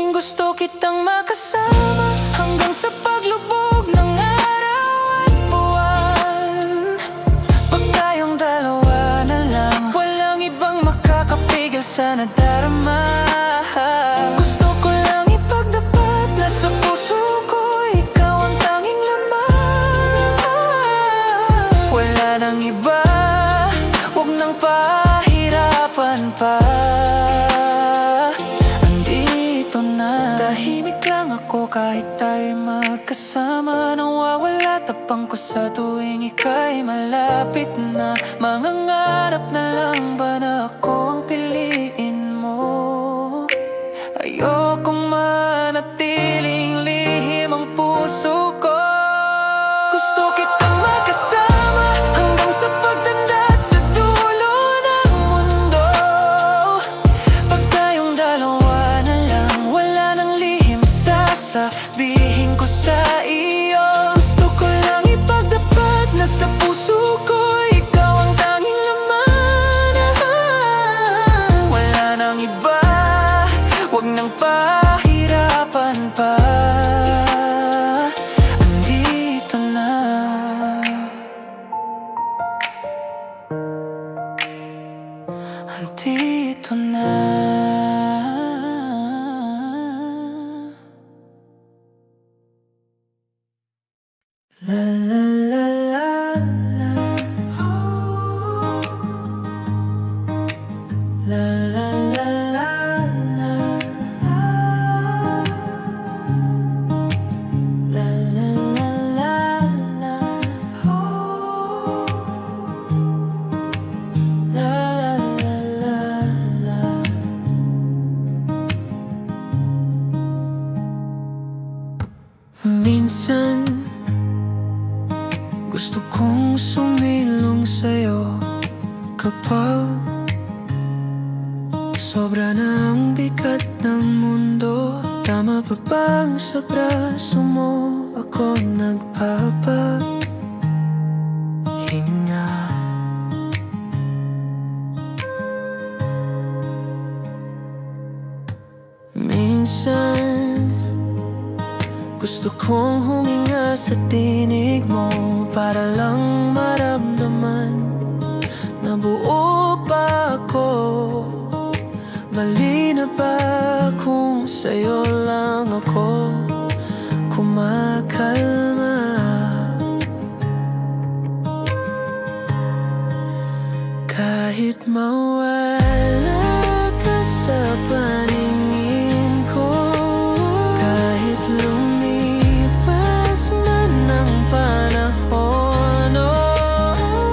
Gusto kitang makasama hanggang sa paglubog ng araw at buwan. Pag tayong dalawa na lang, walang ibang makakapigil sa nadarama. Gusto ko lang ipagdapat na sa puso ko ikaw ang tanging laman. Wala nang iba, huwag nang pahirapan pa. Andito na, tahimik lang ako kahit tayo magkasama. Nawawala tapang ko sa tuwing ika'y malapit na. Mangangarap na lang ba na ako ang piliin mo? Ayokong manatiling lihim ang puso ko. Gusto kitang makasama hanggang sa pagtanda at sa dulo ng mundo. Pag tayong dalawa na lang, wala nang lihim sasabihin ko sa iyo. Gusto ko lang ipagdapat na sa puso ko ikaw ang tanging laman. Wala nang iba, huwag nang pahirapan pa. Andito na. Andito na. La la la la la. La la la la la. La la la la la. La la la la la. Minsan gusto kong sumilong sa'yo kapag sobra na ang bigat ng mundo. Tama pa bang sa braso mo ako nagpapahinga? Minsan gusto kong huminga sa tinig mo para lang maramdaman na buo pa ako. Mali na ba kung sa'yo lang ako kumakalma? Kahit mawala ka sa paningin ko, kahit lumipas man ang panahon,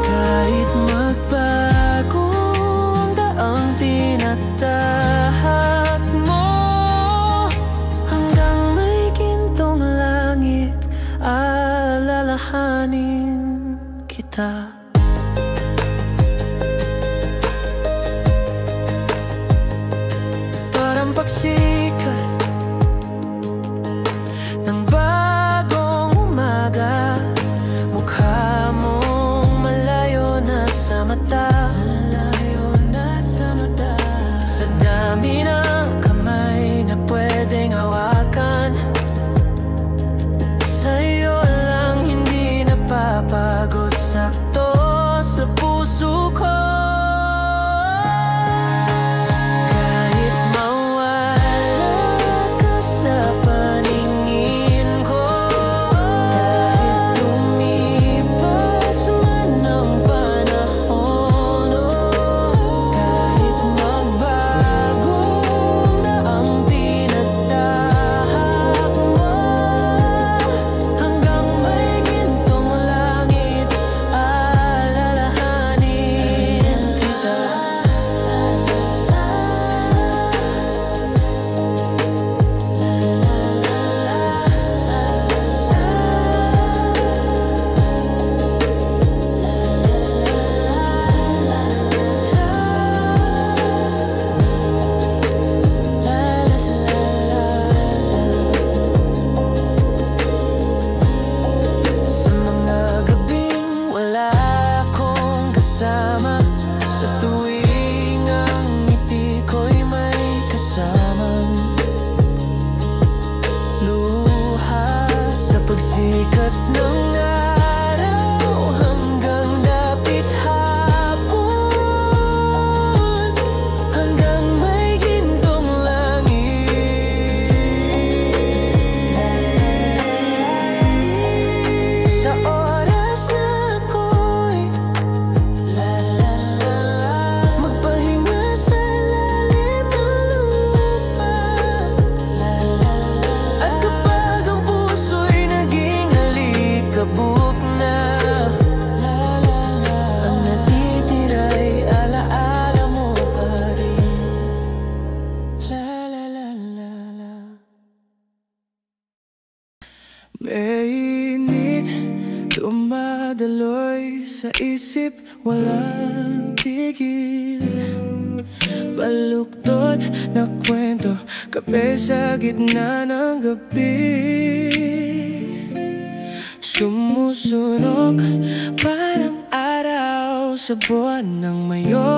kahit magbago ang daang tinatahak mo, hanggang may gintong langit alalahanin kita. Parang pagsikat ng bagong umaga, mukha mong malayo na sa mata, malayo na sa mata. Sa dami ng kamay na pwedeng hawakan, sa'yo lang hindi napapagod sakto. isip walang tigil. Baluktot na kwento, kape sa gitna ng gabi. Sumusunog parang araw sa buwan ng Mayo.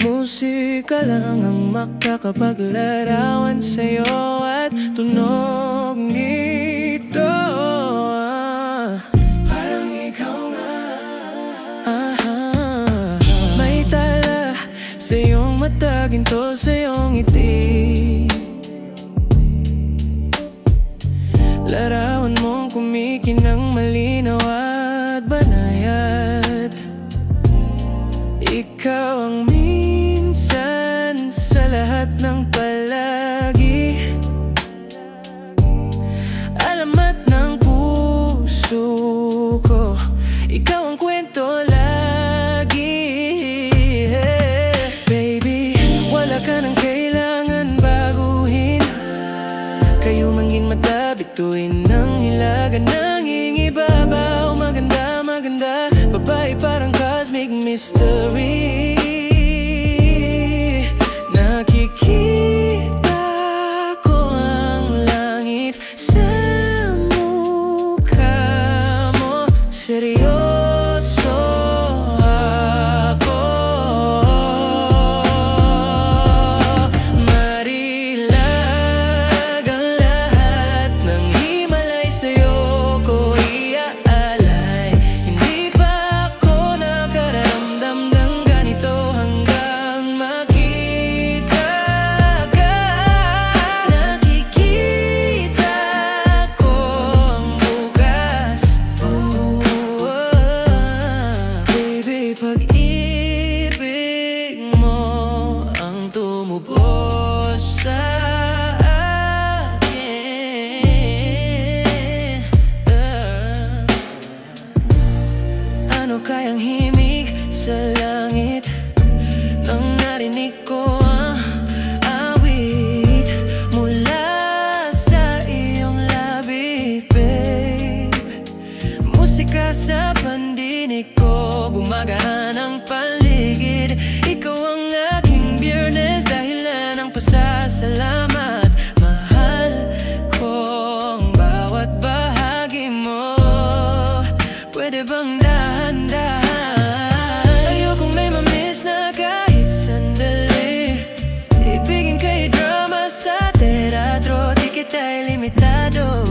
Musika lang ang makakapaglarawan sa'yo at tunog nito. Parang ikaw nga. May tala sa iyong mata, ginto sa iyong ngiti. Larawan mong kumikinang malinaw at banayad. Ikaw ang minsan sa lahat ng palagi. Alamat ng puso ko, ikaw ang kwento lagi. Baby, wala ka nang kailangan baguhin. Kayo mangin mata, bituin ng hilaga, nanging ibabaw. Maganda, maganda, babae parang cosmic mystery. Nakikita ko ang langit sa mukha mo. Seryoso ako. Marilag ang lahat ng himalay sa'yo ko iaalay. Hindi pa ako nakaramdam ng ganito hanggang makita ka. Nakikita ko ang bukas. Baby, pag-ibig mo ang tumubos sa akin. Ano kayang himig sa langit nang narinig ko ang awit mula sa iyong labi, babe. Musika sa pandinig ko, gumagaan ang paligid. Ikaw ang aking Biyernes, dahilan ng pasasalamat. Mahal ko ang bawat bahagi mo. Pwede bang dahan-dahan? Ayokong may mamiss na kahit sandali. Ibigin kay drama sa teatro, di kita'y limitado.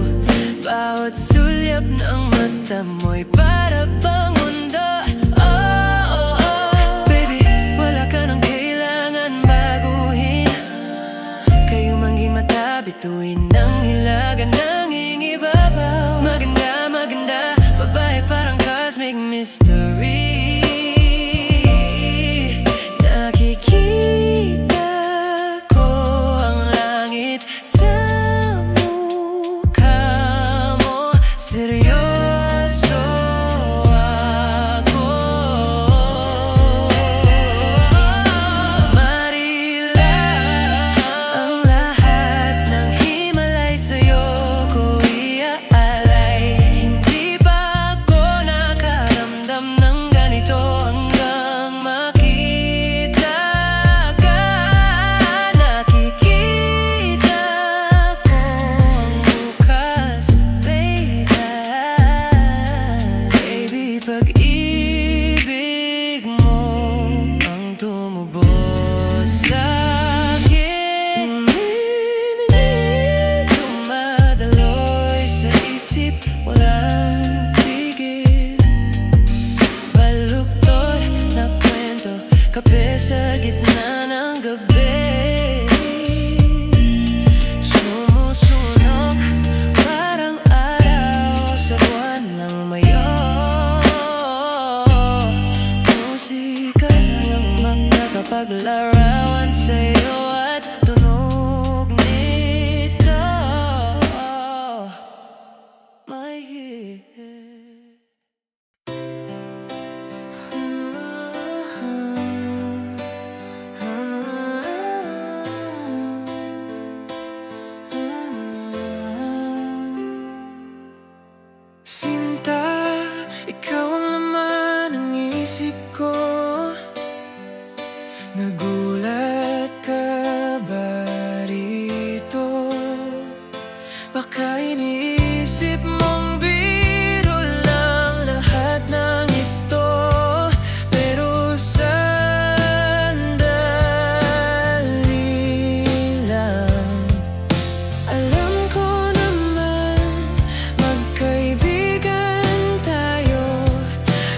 Bawat sulyap ng mata mo'y para bang mundo. Oh, oh, oh. Baby, wala ka nang kailangan baguhin. Kayo mangging mata, bituin ng hilaga, nanging ibabaw. Maganda, maganda, babae parang cosmic mystery. Nakikita ko ang langit sa mukha mo. Seryoso ako. Marilag ang lahat ng himalay sa'yo ko iaalay. Hindi pa ako nakaramdam ng ganito hanggang makita ka. Nakikita ko ang bukas, baby. Baby, pag-ibig mo ang tumubos sa akin. Miminig, dumadaloy sa isip, walang tigil. Baluktot na kwento, kape sa gitna ng gabi. Sumusunog parang araw sa buwan ng Mayo. Musika lang ang makakapaglarawan sa'yo at tunog nito. My head. Nagulat ka ba rito? Baka iniisip mong biro lang lahat ng ito, pero sandali lang. Alam ko naman magkaibigan tayo.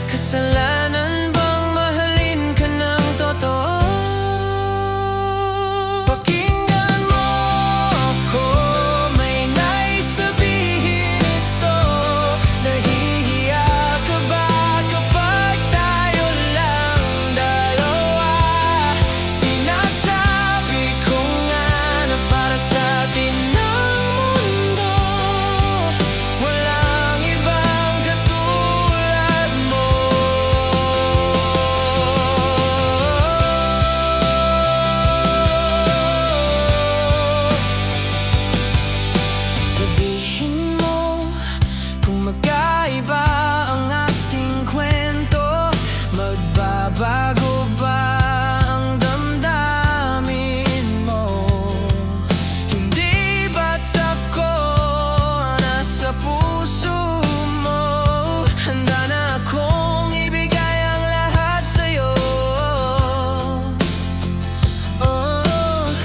Kasalanan bang mahalin ka ng totoo? Pakinggan mo ako, may nais sabihin ito. Nahihiya ka ba kapag tayo lang dalawa? Sinasabi ko nga na para sa atin ang mundo, walang ibang katulad mo. Sabihin mo kung magkaiba ang ating kwento, magbabago ba ang damdamin mo? Hindi ba't ako nasa puso mo? Handa na akong ibigay ang lahat sa'yo.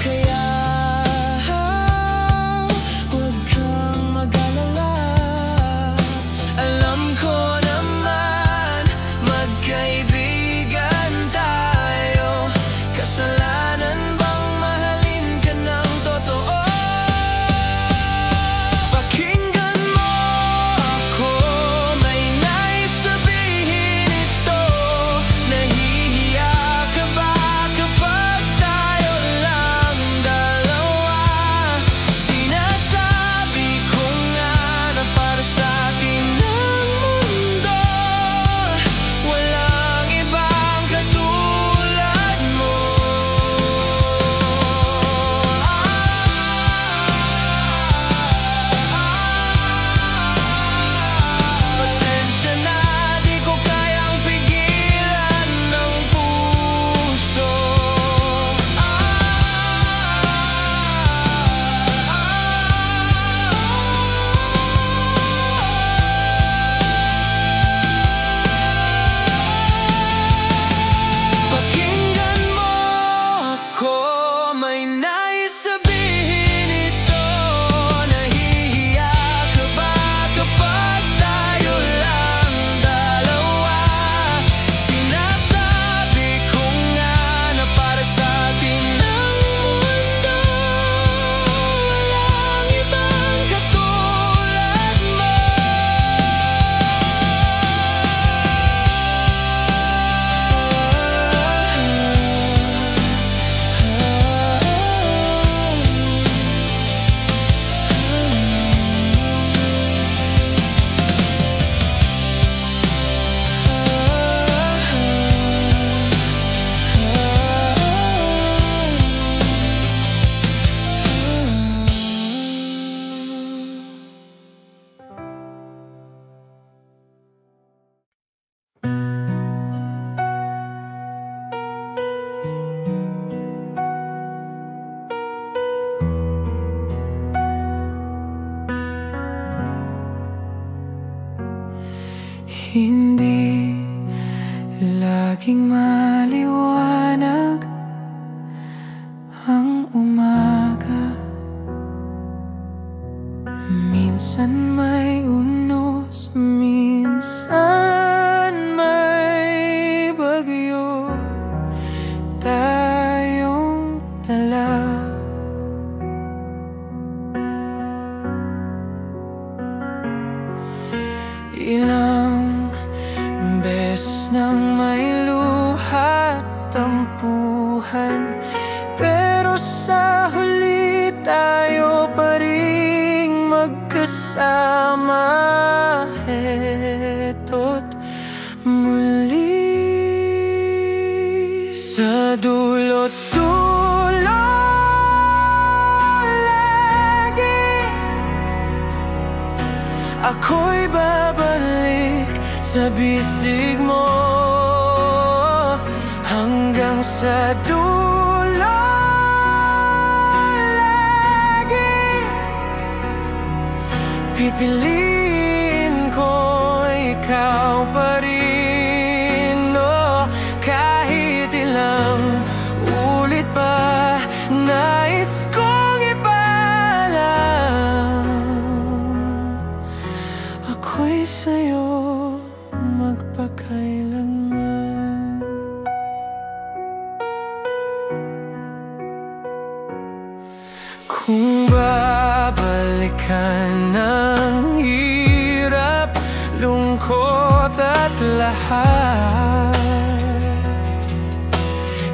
Kaya huwag kang mag-alala. Alam ko naman magkaibigan tayo. Kasalanan bang mahalin ka ng totoo? Pakinggan mo ako, may nais sabihin ito. Nahihiya ka ba kapag tayo lang dalawa? Sinasabi ko nga na para sa atin ang mundo, walang ibang katulad mo. Pasensya na, di ko kayang pigilan ng puso. Pakinggan mo ako, may nais sabihin ito. Nahihiya ka ba kapag tayo lang dalawa? Sinasabi ko nga na para sa atin ang mundo, walang ibang katulad mo. Hindi laging maliwanag ang umaga. Minsan may unos, minsan may bagyo tayong dala. Ilang beses nang may luha at tampuhan, pero sa huli tayo pa ring magkasama. Eto't muli sa dulo't-dulo lagi ako'y babalik sa bisig mo hanggang sa dulo. Pipiliin ko ikaw pa rin, oh, kahit ilang ulit pa nais kong ipaalam, ako'y sa'yo magpakailanman. Kung babalikan ng hirap, lungkot at lahat,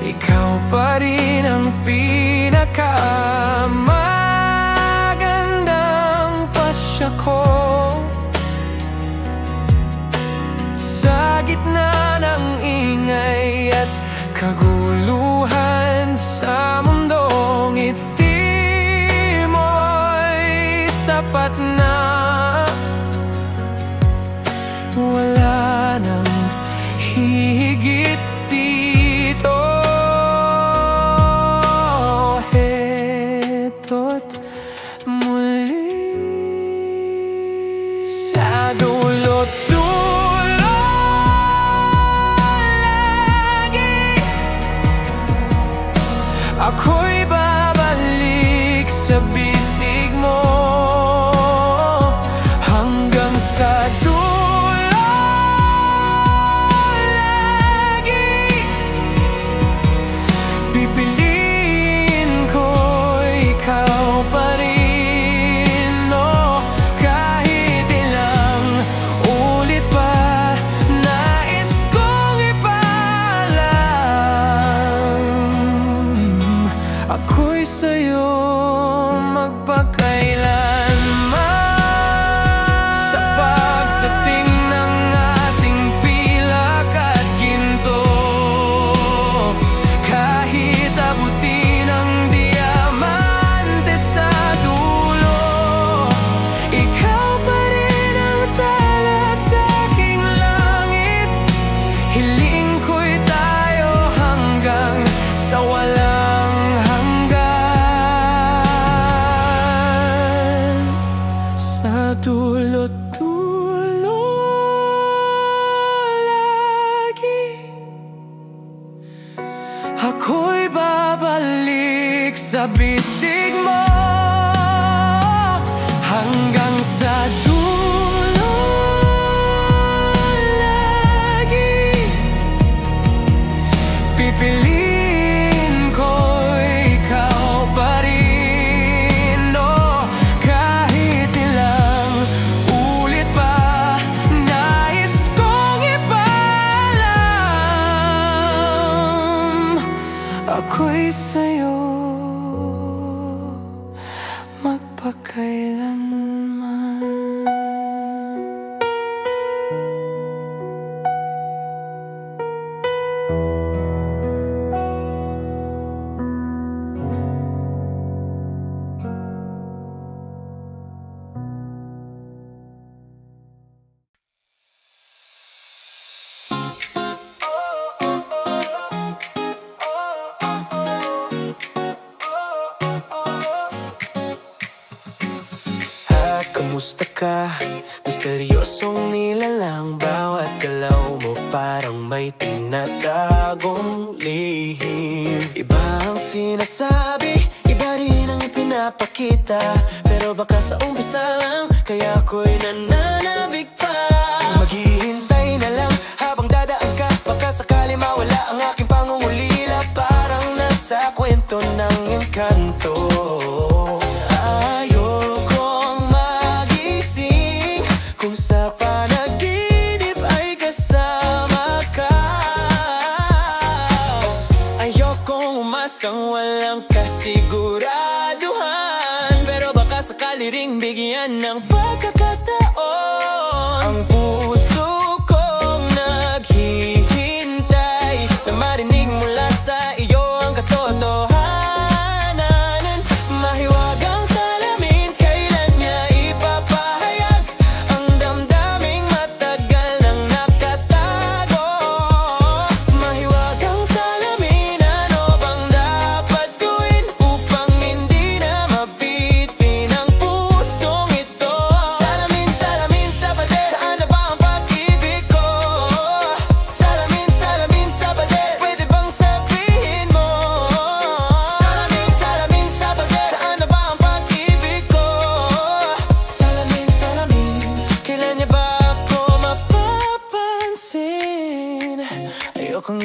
ikaw pa rin ang pinakamagandang pasya ko. Sa gitna ng ingay at kaguluhan sa mundong ito, sapat na, wala nang hihigit dito. Heto't muli sa dulo-dulo lagi, ako'y babalik sa bisig mo. Ako'y sa'yo magpakailanman. Sa pagdating ng ating pilak at ginto, kahit abutin ang diamante sa dulo, ikaw pa rin ang tala sa aking langit. Hiling ko'y tayo hanggang sa walang dulo-dulo lagi, ako'y babalik sa bisig mo hanggang sa dulo lagi. Pipiliin ko ikaw pa rin, oh, kahit ilang ulit pa nais kong ipaalam, ako'y sa'yo magpakailanman. Kamusta ka? Misteryosong nilalang, bawat galaw mo parang may tinatagong lihim. Iba ang sinasabi, iba rin ang pinapakita, pero baka sa umpisa lang, kaya ako'y nananabig pa. Maghihintay na lang habang dadaan ka, baka sakali mawala ang aking pangungulila. Parang nasa kwento ng engkanto. Ang walang kasiguraduhan, pero baka sakali ring bigyan ng pagkakataon. Ang puso kong naghihintay na marinig mula sa iyo ang katotohanan. Mahiwagang salamin, kailan niya ipapahayag ang damdaming matagal nang nakatago. Mahiwagang salamin, ano bang dapat gawin upang hindi na mabitin ang pusong ito?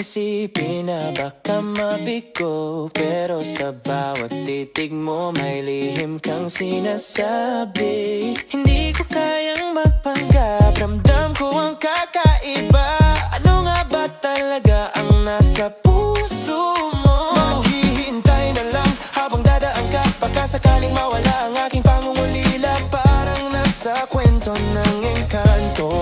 isipin na baka mabigo, pero sa bawat titig mo may lihim kang sinasabi. Hindi ko kayang magpanggap, ramdam ko ang kakaiba. Ano nga ba talaga ang nasa puso mo? Maghihintay na lang habang dadaan ka, baka sakaling mawala ang aking pangungulila. Parang nasa kwento ng engkanto.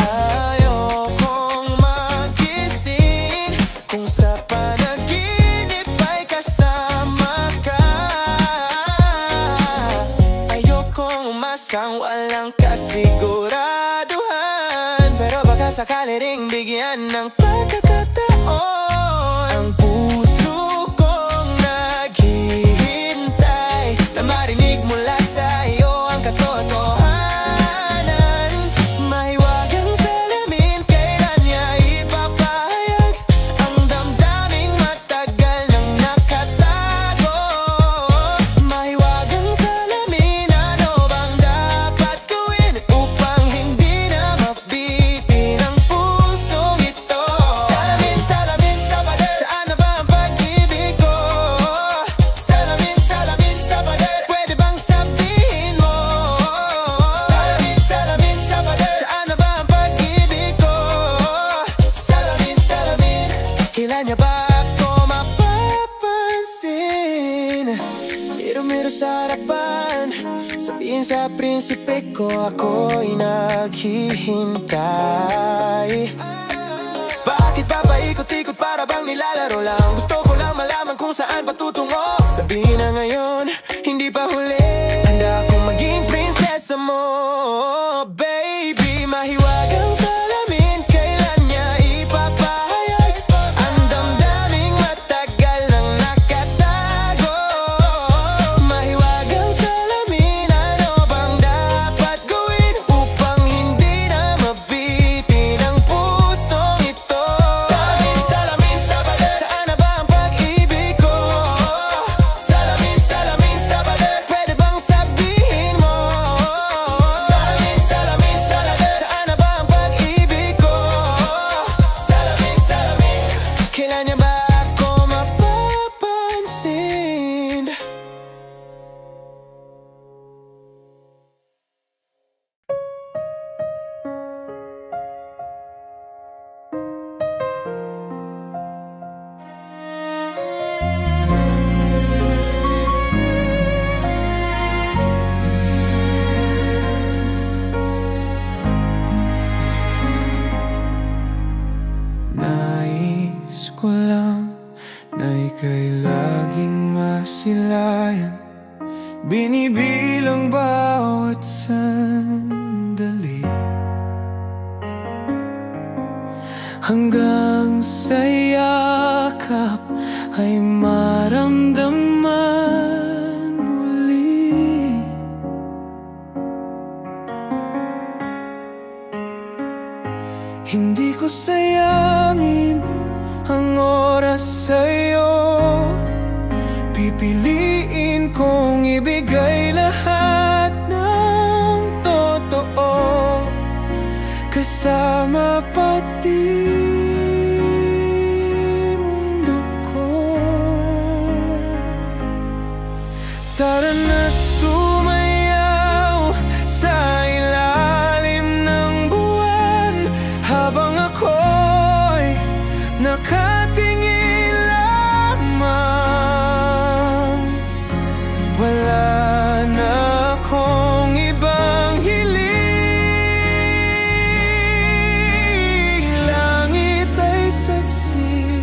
Ayokong magising kung sa panaginip ay kasama ka. Ayokong umasang walang kasiguraduhan, pero baka sakali ring bigyan ng pagkakataon. Ang puso kong naghihintay na marinig mula sa iyo ang katotohanan. Mahiwagang salamin, kailan niya ipapahayag ang damdaming matagal nang nakatago. Mahiwagang salamin, ano bang dapat gawin upang hindi na mabitin ang pusong ito? Salamin, salamin sa pader, saan na ba ang pag-ibig ko? Salamin, salamin sa pader, pwede bang sabihin mo? Salamin, salamin sa pader, saan na ba ang pag-ibig ko? Salamin, salamin, kailan niya ba ako mapapansin? Miro-miro sa harapan, sabihin sa prinsipe ko ako'y naghihintay. Bakit ba paikot-ikot para bang nilalaro lang? Gusto ko lang malaman kung saan patutungo. Sabihin na ngayon, hindi pa huli. Handa akong maging prinsesa mo, baby. Mahiwagang salamin, kailan niya ipapahayag ang damdaming matagal nang nakatago. Mahiwagang salamin, ano bang dapat gawin upang hindi na mabitin ang pusong ito? Salamin, salamin sa pader, saan na ba ang pag-ibig ko? Salamin, salamin sa pader, pwede bang sabihin mo? Salamin, salamin sa pader, saan na ba ang pag-ibig ko? Salamin, salamin, kailan niya ba ako mapapansin? Nais ko lang na ika'y laging masilayan, binibilang bawat sandali, hanggang sa yakap ay maramdaman muli. Hindi ko sayangin ang oras sa'yo, pipiliin kong ibigay lahat ng totoo, kasama pati mundo ko. Tara na't sumayaw sa ilalim ng buwan, habang ako'y nakatingin lamang. Wala na akong ibang hiling, langit ay saksi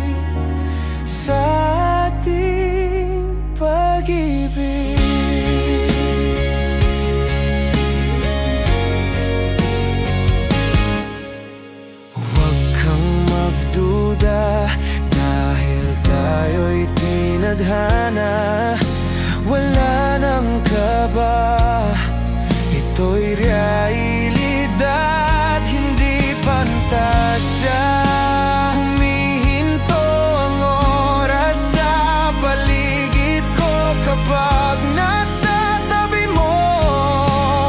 sa ating pag-ibig. Huwag kang magduda, dahil tayo'y tinadhana. Wala nang kaba, ito'y realidad, hindi pantasya. Humihinto ang oras sa paligid ko kapag nasa tabi mo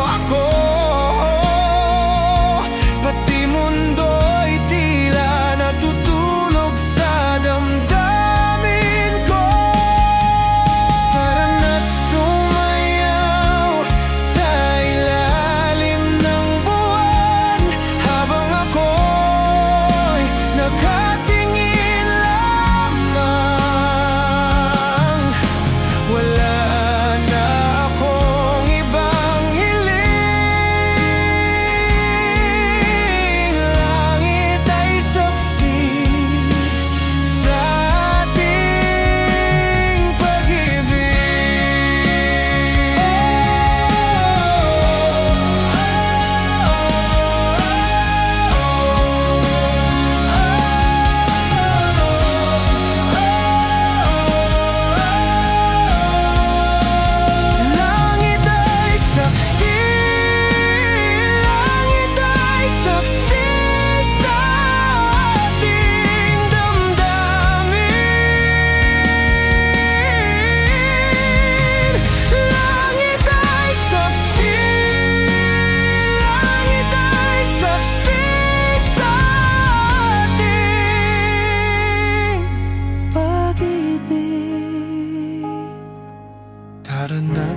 ako. Pati mundo'y tila natutulog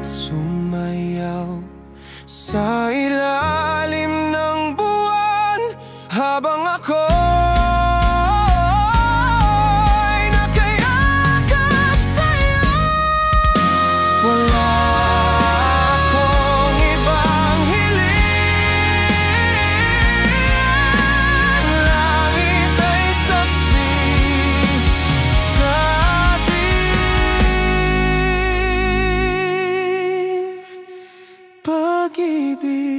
sumayaw sa ilalim ng buwan habang ako'y nakayakap sa'yo. Wala akong ibang hiling, langit ay saksi sa ating pag-ibig.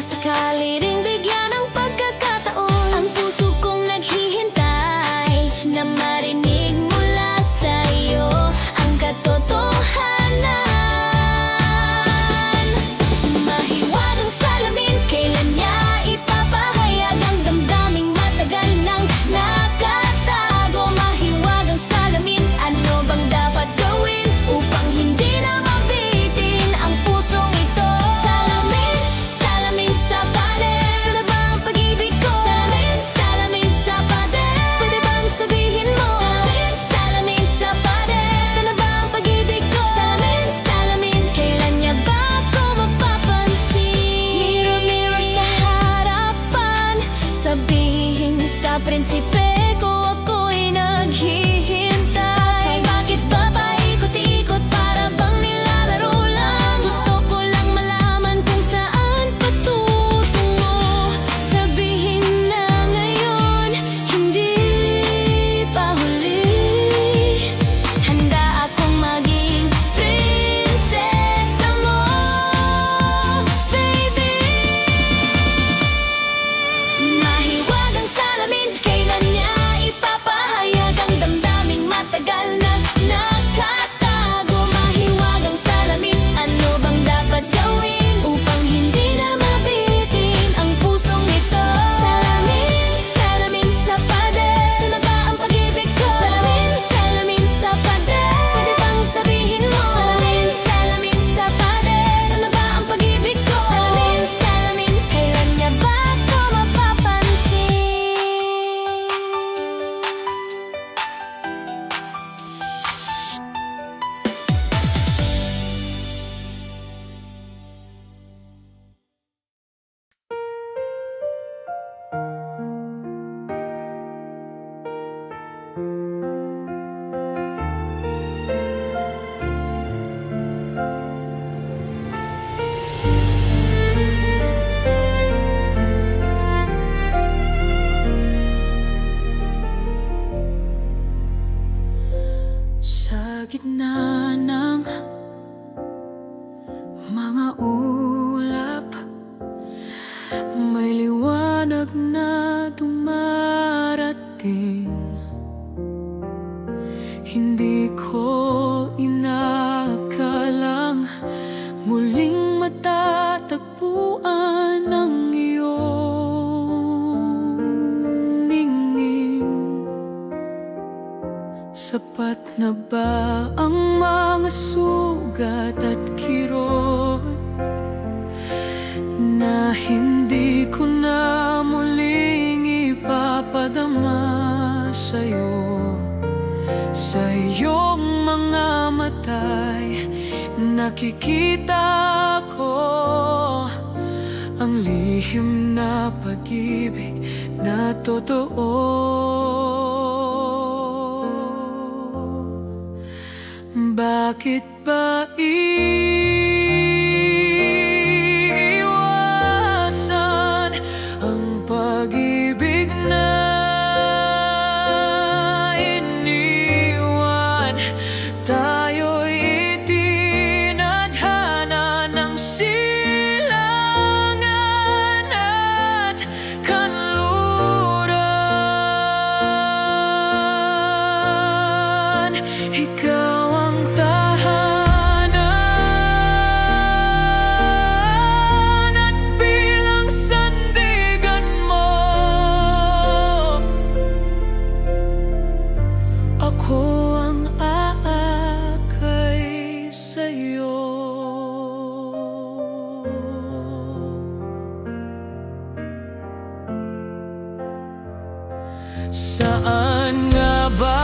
Sakali ring bigyan ng pagkakataon ang puso kong naghihintay na marinig mula sa iyo ang katotohanan. Mahiwagang salamin, kailan niya ipapahayag ang damdaming matagal nang nakatago. Mahiwagang salamin, ano bang dapat gawin upang hindi na mabitin ang pusong ito? Salamin sa pader, sana ba ang pag-ibig ko? Salamin sa pader, pwede bang sabihin mo? Salamin sa pader, sana ba ang pag-ibig ko? Salamin, kailan niya ba ako mapapansin? Mirror, mirror sa harapan, sabihin sa prinsipe ko ako'y naghihintay. Bakit ba paikot-ikot para bang nilalaro lang? Gusto ko lang malaman kung saan patutungo. Sabihin na ngayon, hindi pa huli. Handa akong maging prinsesa mo, baby. Mahiwagang salamin, kailan niya liwanag na dumarating. Hindi ko inakalang muling matatagpuan ang iyong ningning. Sapat na ba ang mga sugat at kirot na hindi ko na muling ipapadama sa'yo? Sa iyong mga mata'y nakikita ko ang lihim na pag-ibig na totoo. Bakit ba iwasan ang pag-ibig na iniwan? Tayo'y itinadhana ng silangan at kanluran. Ikaw ang tahanan at bilang sandigan mo. Ako ang aakay sa'yo. Saan nga ba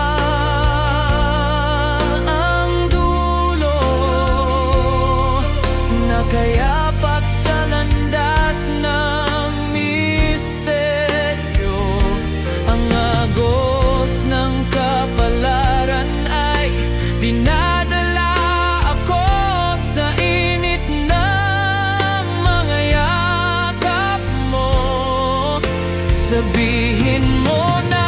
ang dulo na kaya pagsalandas ng misteryo? Ang agos ng kapalaran ay dinadala ako sa init ng mga yakap mo. Sabihin mo na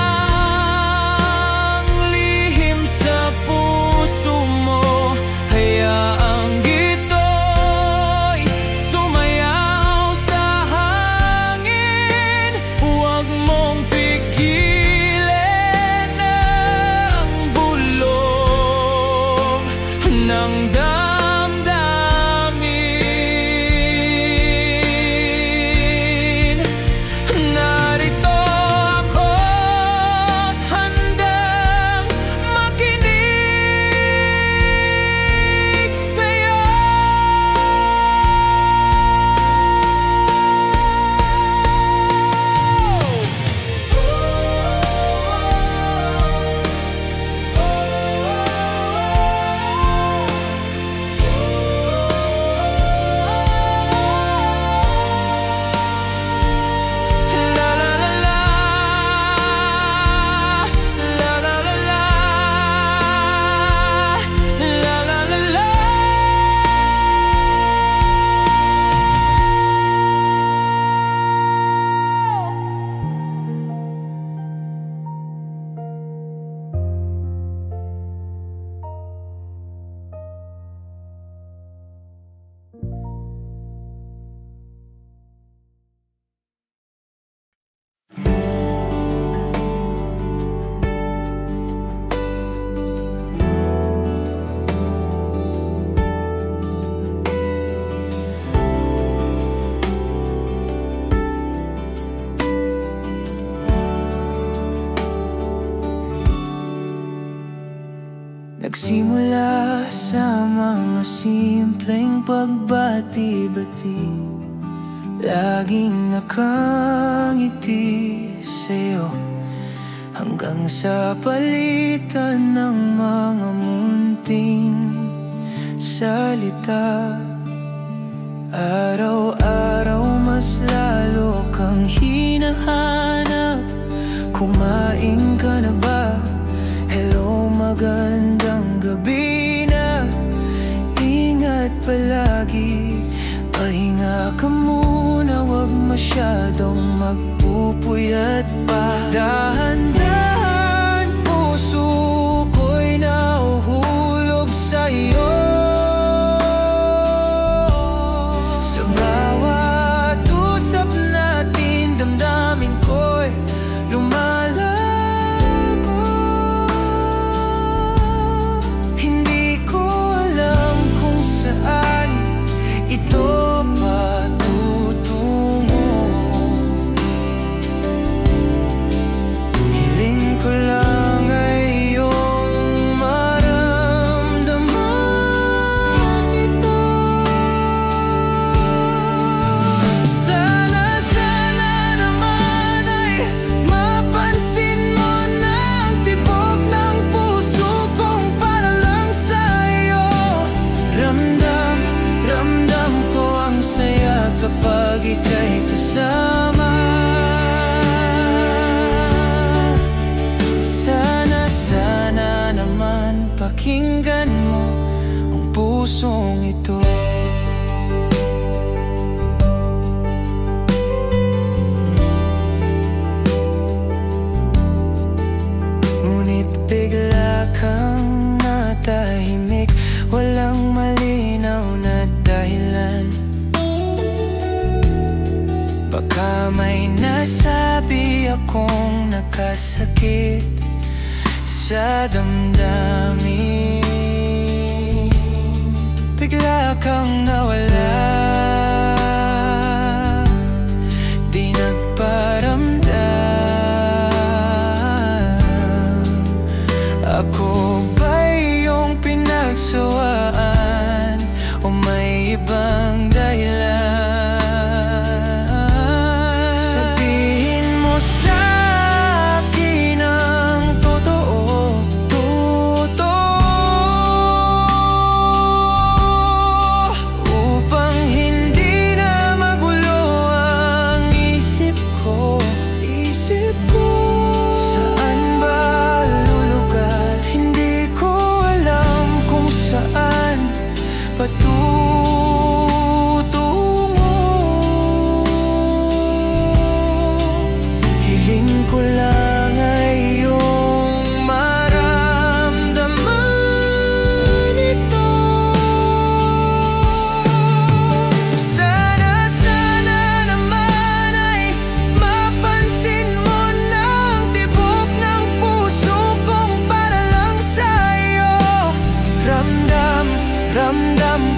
ang lihim sa puso mo, hayaang gito'y sumayaw sa hangin. Huwag mong pigilan ang bulong ng damdamin. Narito ako't handang makinig sa'yo. La la la la, la la la la, la la la la. Nagsimula sa mga simpleng pagbati-bati, laging nakangiti sa'yo, hanggang sa palitan ng mga munting salita. Araw-araw mas lalo kang hinahanap. Kumain ka na ba? Hello, magandang gabi na. Ingat palagi, pahinga ka muna, wag masyadong magpupuyat pa. Dahan-dahan puso ko'y nahuhulog sa'yo. Sa bawat usap natin, damdamin akong nakasakit sa damdamin. Bigla kang nawala, di nagparamdam. Ako ba iyong pinagsawaan o may ibang dahilan? Sabihin mo sa akin ang totoo, upang hindi na magulo ang isip ko. Saan ba lulugar? Hindi ko alam kung saan patutungo. Hiling ko lang ay iyong maramdaman ito. Sana naman ay mapansin mo na ang tibok ng puso kong para lang sa'yo. Ramdam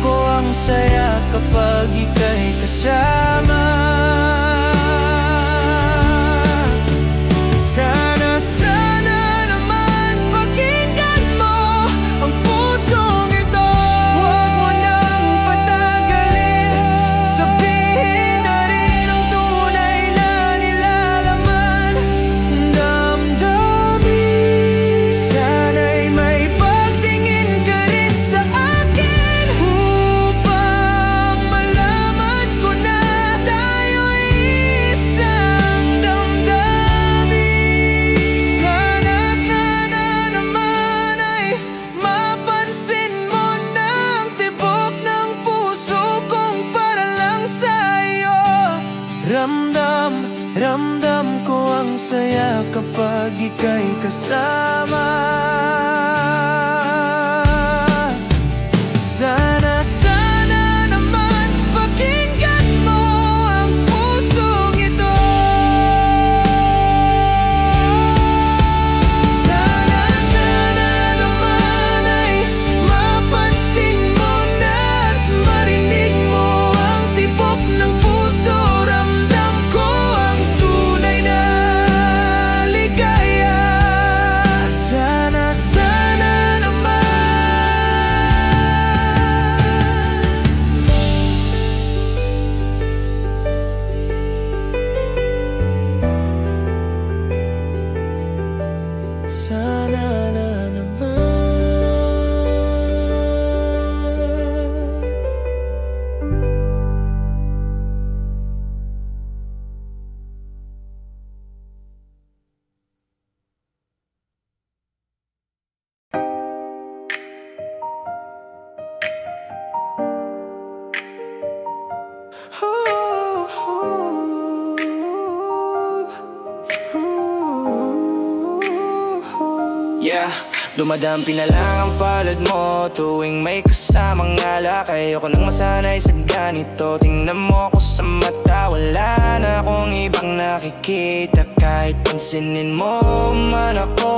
ko ang saya kapag ika'y kasama. Sana naman pakinggan mo ang pusong ito. Huwag mo nang patagalin, sabihin na rin ang tunay na nilalaman. Damdamin, sana'y may pagtingin ka rin sa akin upang malaman ko na tayo'y isang damdamin. Sana naman ay mapansin mo na ang tibok ng puso kong para lang sa'yo. Ramdam ko ang saya kapag ika'y kasama. Sana naman pakinggan mo ang pusong ito. Sana naman ay mapansin mo na at marinig mo ang tibok ng puso. Ramdam ko ang tunay na ligaya. Sana naman. Sana naman. Yeah, dumadampi na lang ang palad mo tuwing may kasamang alak. Ayoko nang masanay sa ganito. Tingnan mo ako sa mata, wala na akong ibang nakikita. Kahit pansinin mo man ako,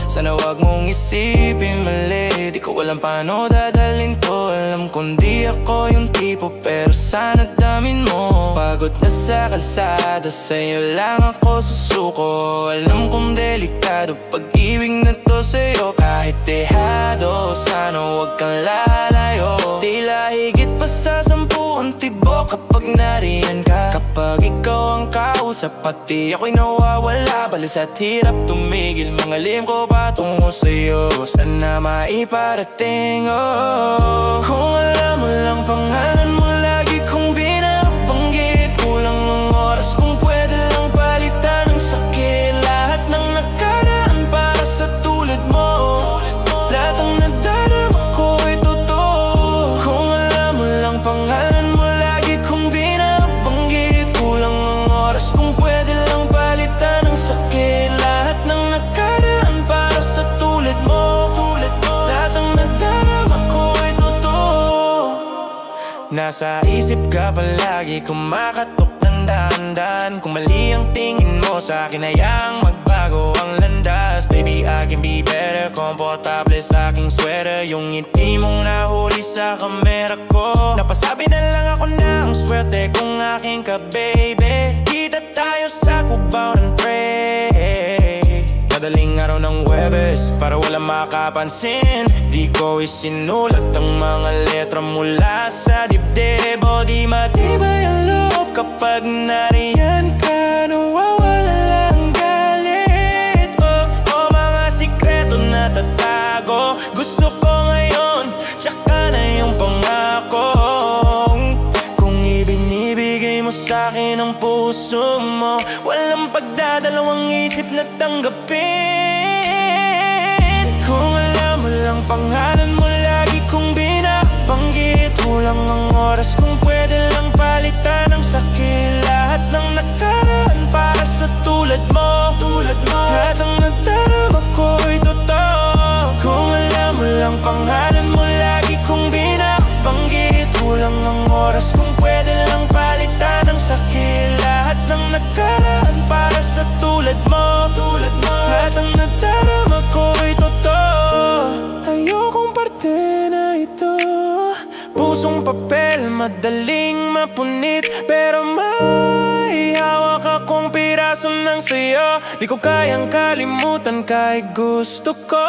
sana wag mong isipin mali. Di ko alam paano dadalhin to. Alam kong di ako yung tipo, pero sana damin mo. Pagod na sa kalsada, sa'yo lang ako susuko. Alam kong delikado pag-ibig na to sa'yo. Kahit dehado, sana wag kang lalayo. Tila higit pa sa 10 tibok kapag nariyan ka. Kapag ikaw ang kausap, pati ako'y nawawala. Balas at hirap tumigil, mga lim ko patungo sa'yo. Sana maiparating, oh. Kung alam mo lang pangalan mo, lagi kong binabanggit. Kulang ang oras kung pwede lang palitan ng sakit. Lahat ng nakaraan para sa tulad mo. Lahat ang nadarama ko'y totoo. Kung alam mo lang pangalan mo, lagi kong binabanggit. Kulang ang oras kung pwede lang palitan ng sakit. Lahat ng nakaraan para sa tulad mo. Lahat ang nadarama ko'y totoo. Nasa isip ka palagi, kumakatok tandaan tandaan. Kung mali ang tingin mo sa akin, hayaang magbago ang landas. Baby, I can be better. Komportable sa aking sweater. Yung ngiti mong nahuli sa kamera ko. Napasabi na lang ako na ang swerte kung aking ka, baby. Kita tayo sa Cubao ng Pre. Madaling araw ng Huwebes para walang makapansin. Di ko isinulat ang mga letra mula sa dibdib. O di matibay ang loob kapag nariyan ka. Nawawala ang galit. O mga sikreto na tatago. Gusto ko ngayon, tsaka na yung pangako. Kung ibinibigay mo sa'kin ang puso mo, walang pagdadalawang isip na tanggapin. Kung alam mo lang pangalan mo, lagi kong binabanggit. Kulang ang oras kung pwede lang palitan ng sakit. Lahat ng nakaraan para sa tulad mo. Lahat ng nadarama ko'y totoo. Kung alam mo lang pangalan mo, lagi kong binabanggit. Kulang ang oras kung pwede lang palitan ng sakit. Lahat ng nakaraan para sa tulad mo. Lahat ng nadarama ko'y totoo. Ayokong parte na ito. Pusong papel, madaling mapunit. Pero may hawak akong piraso ng sayo. Di ko kayang kalimutan kahit gusto ko.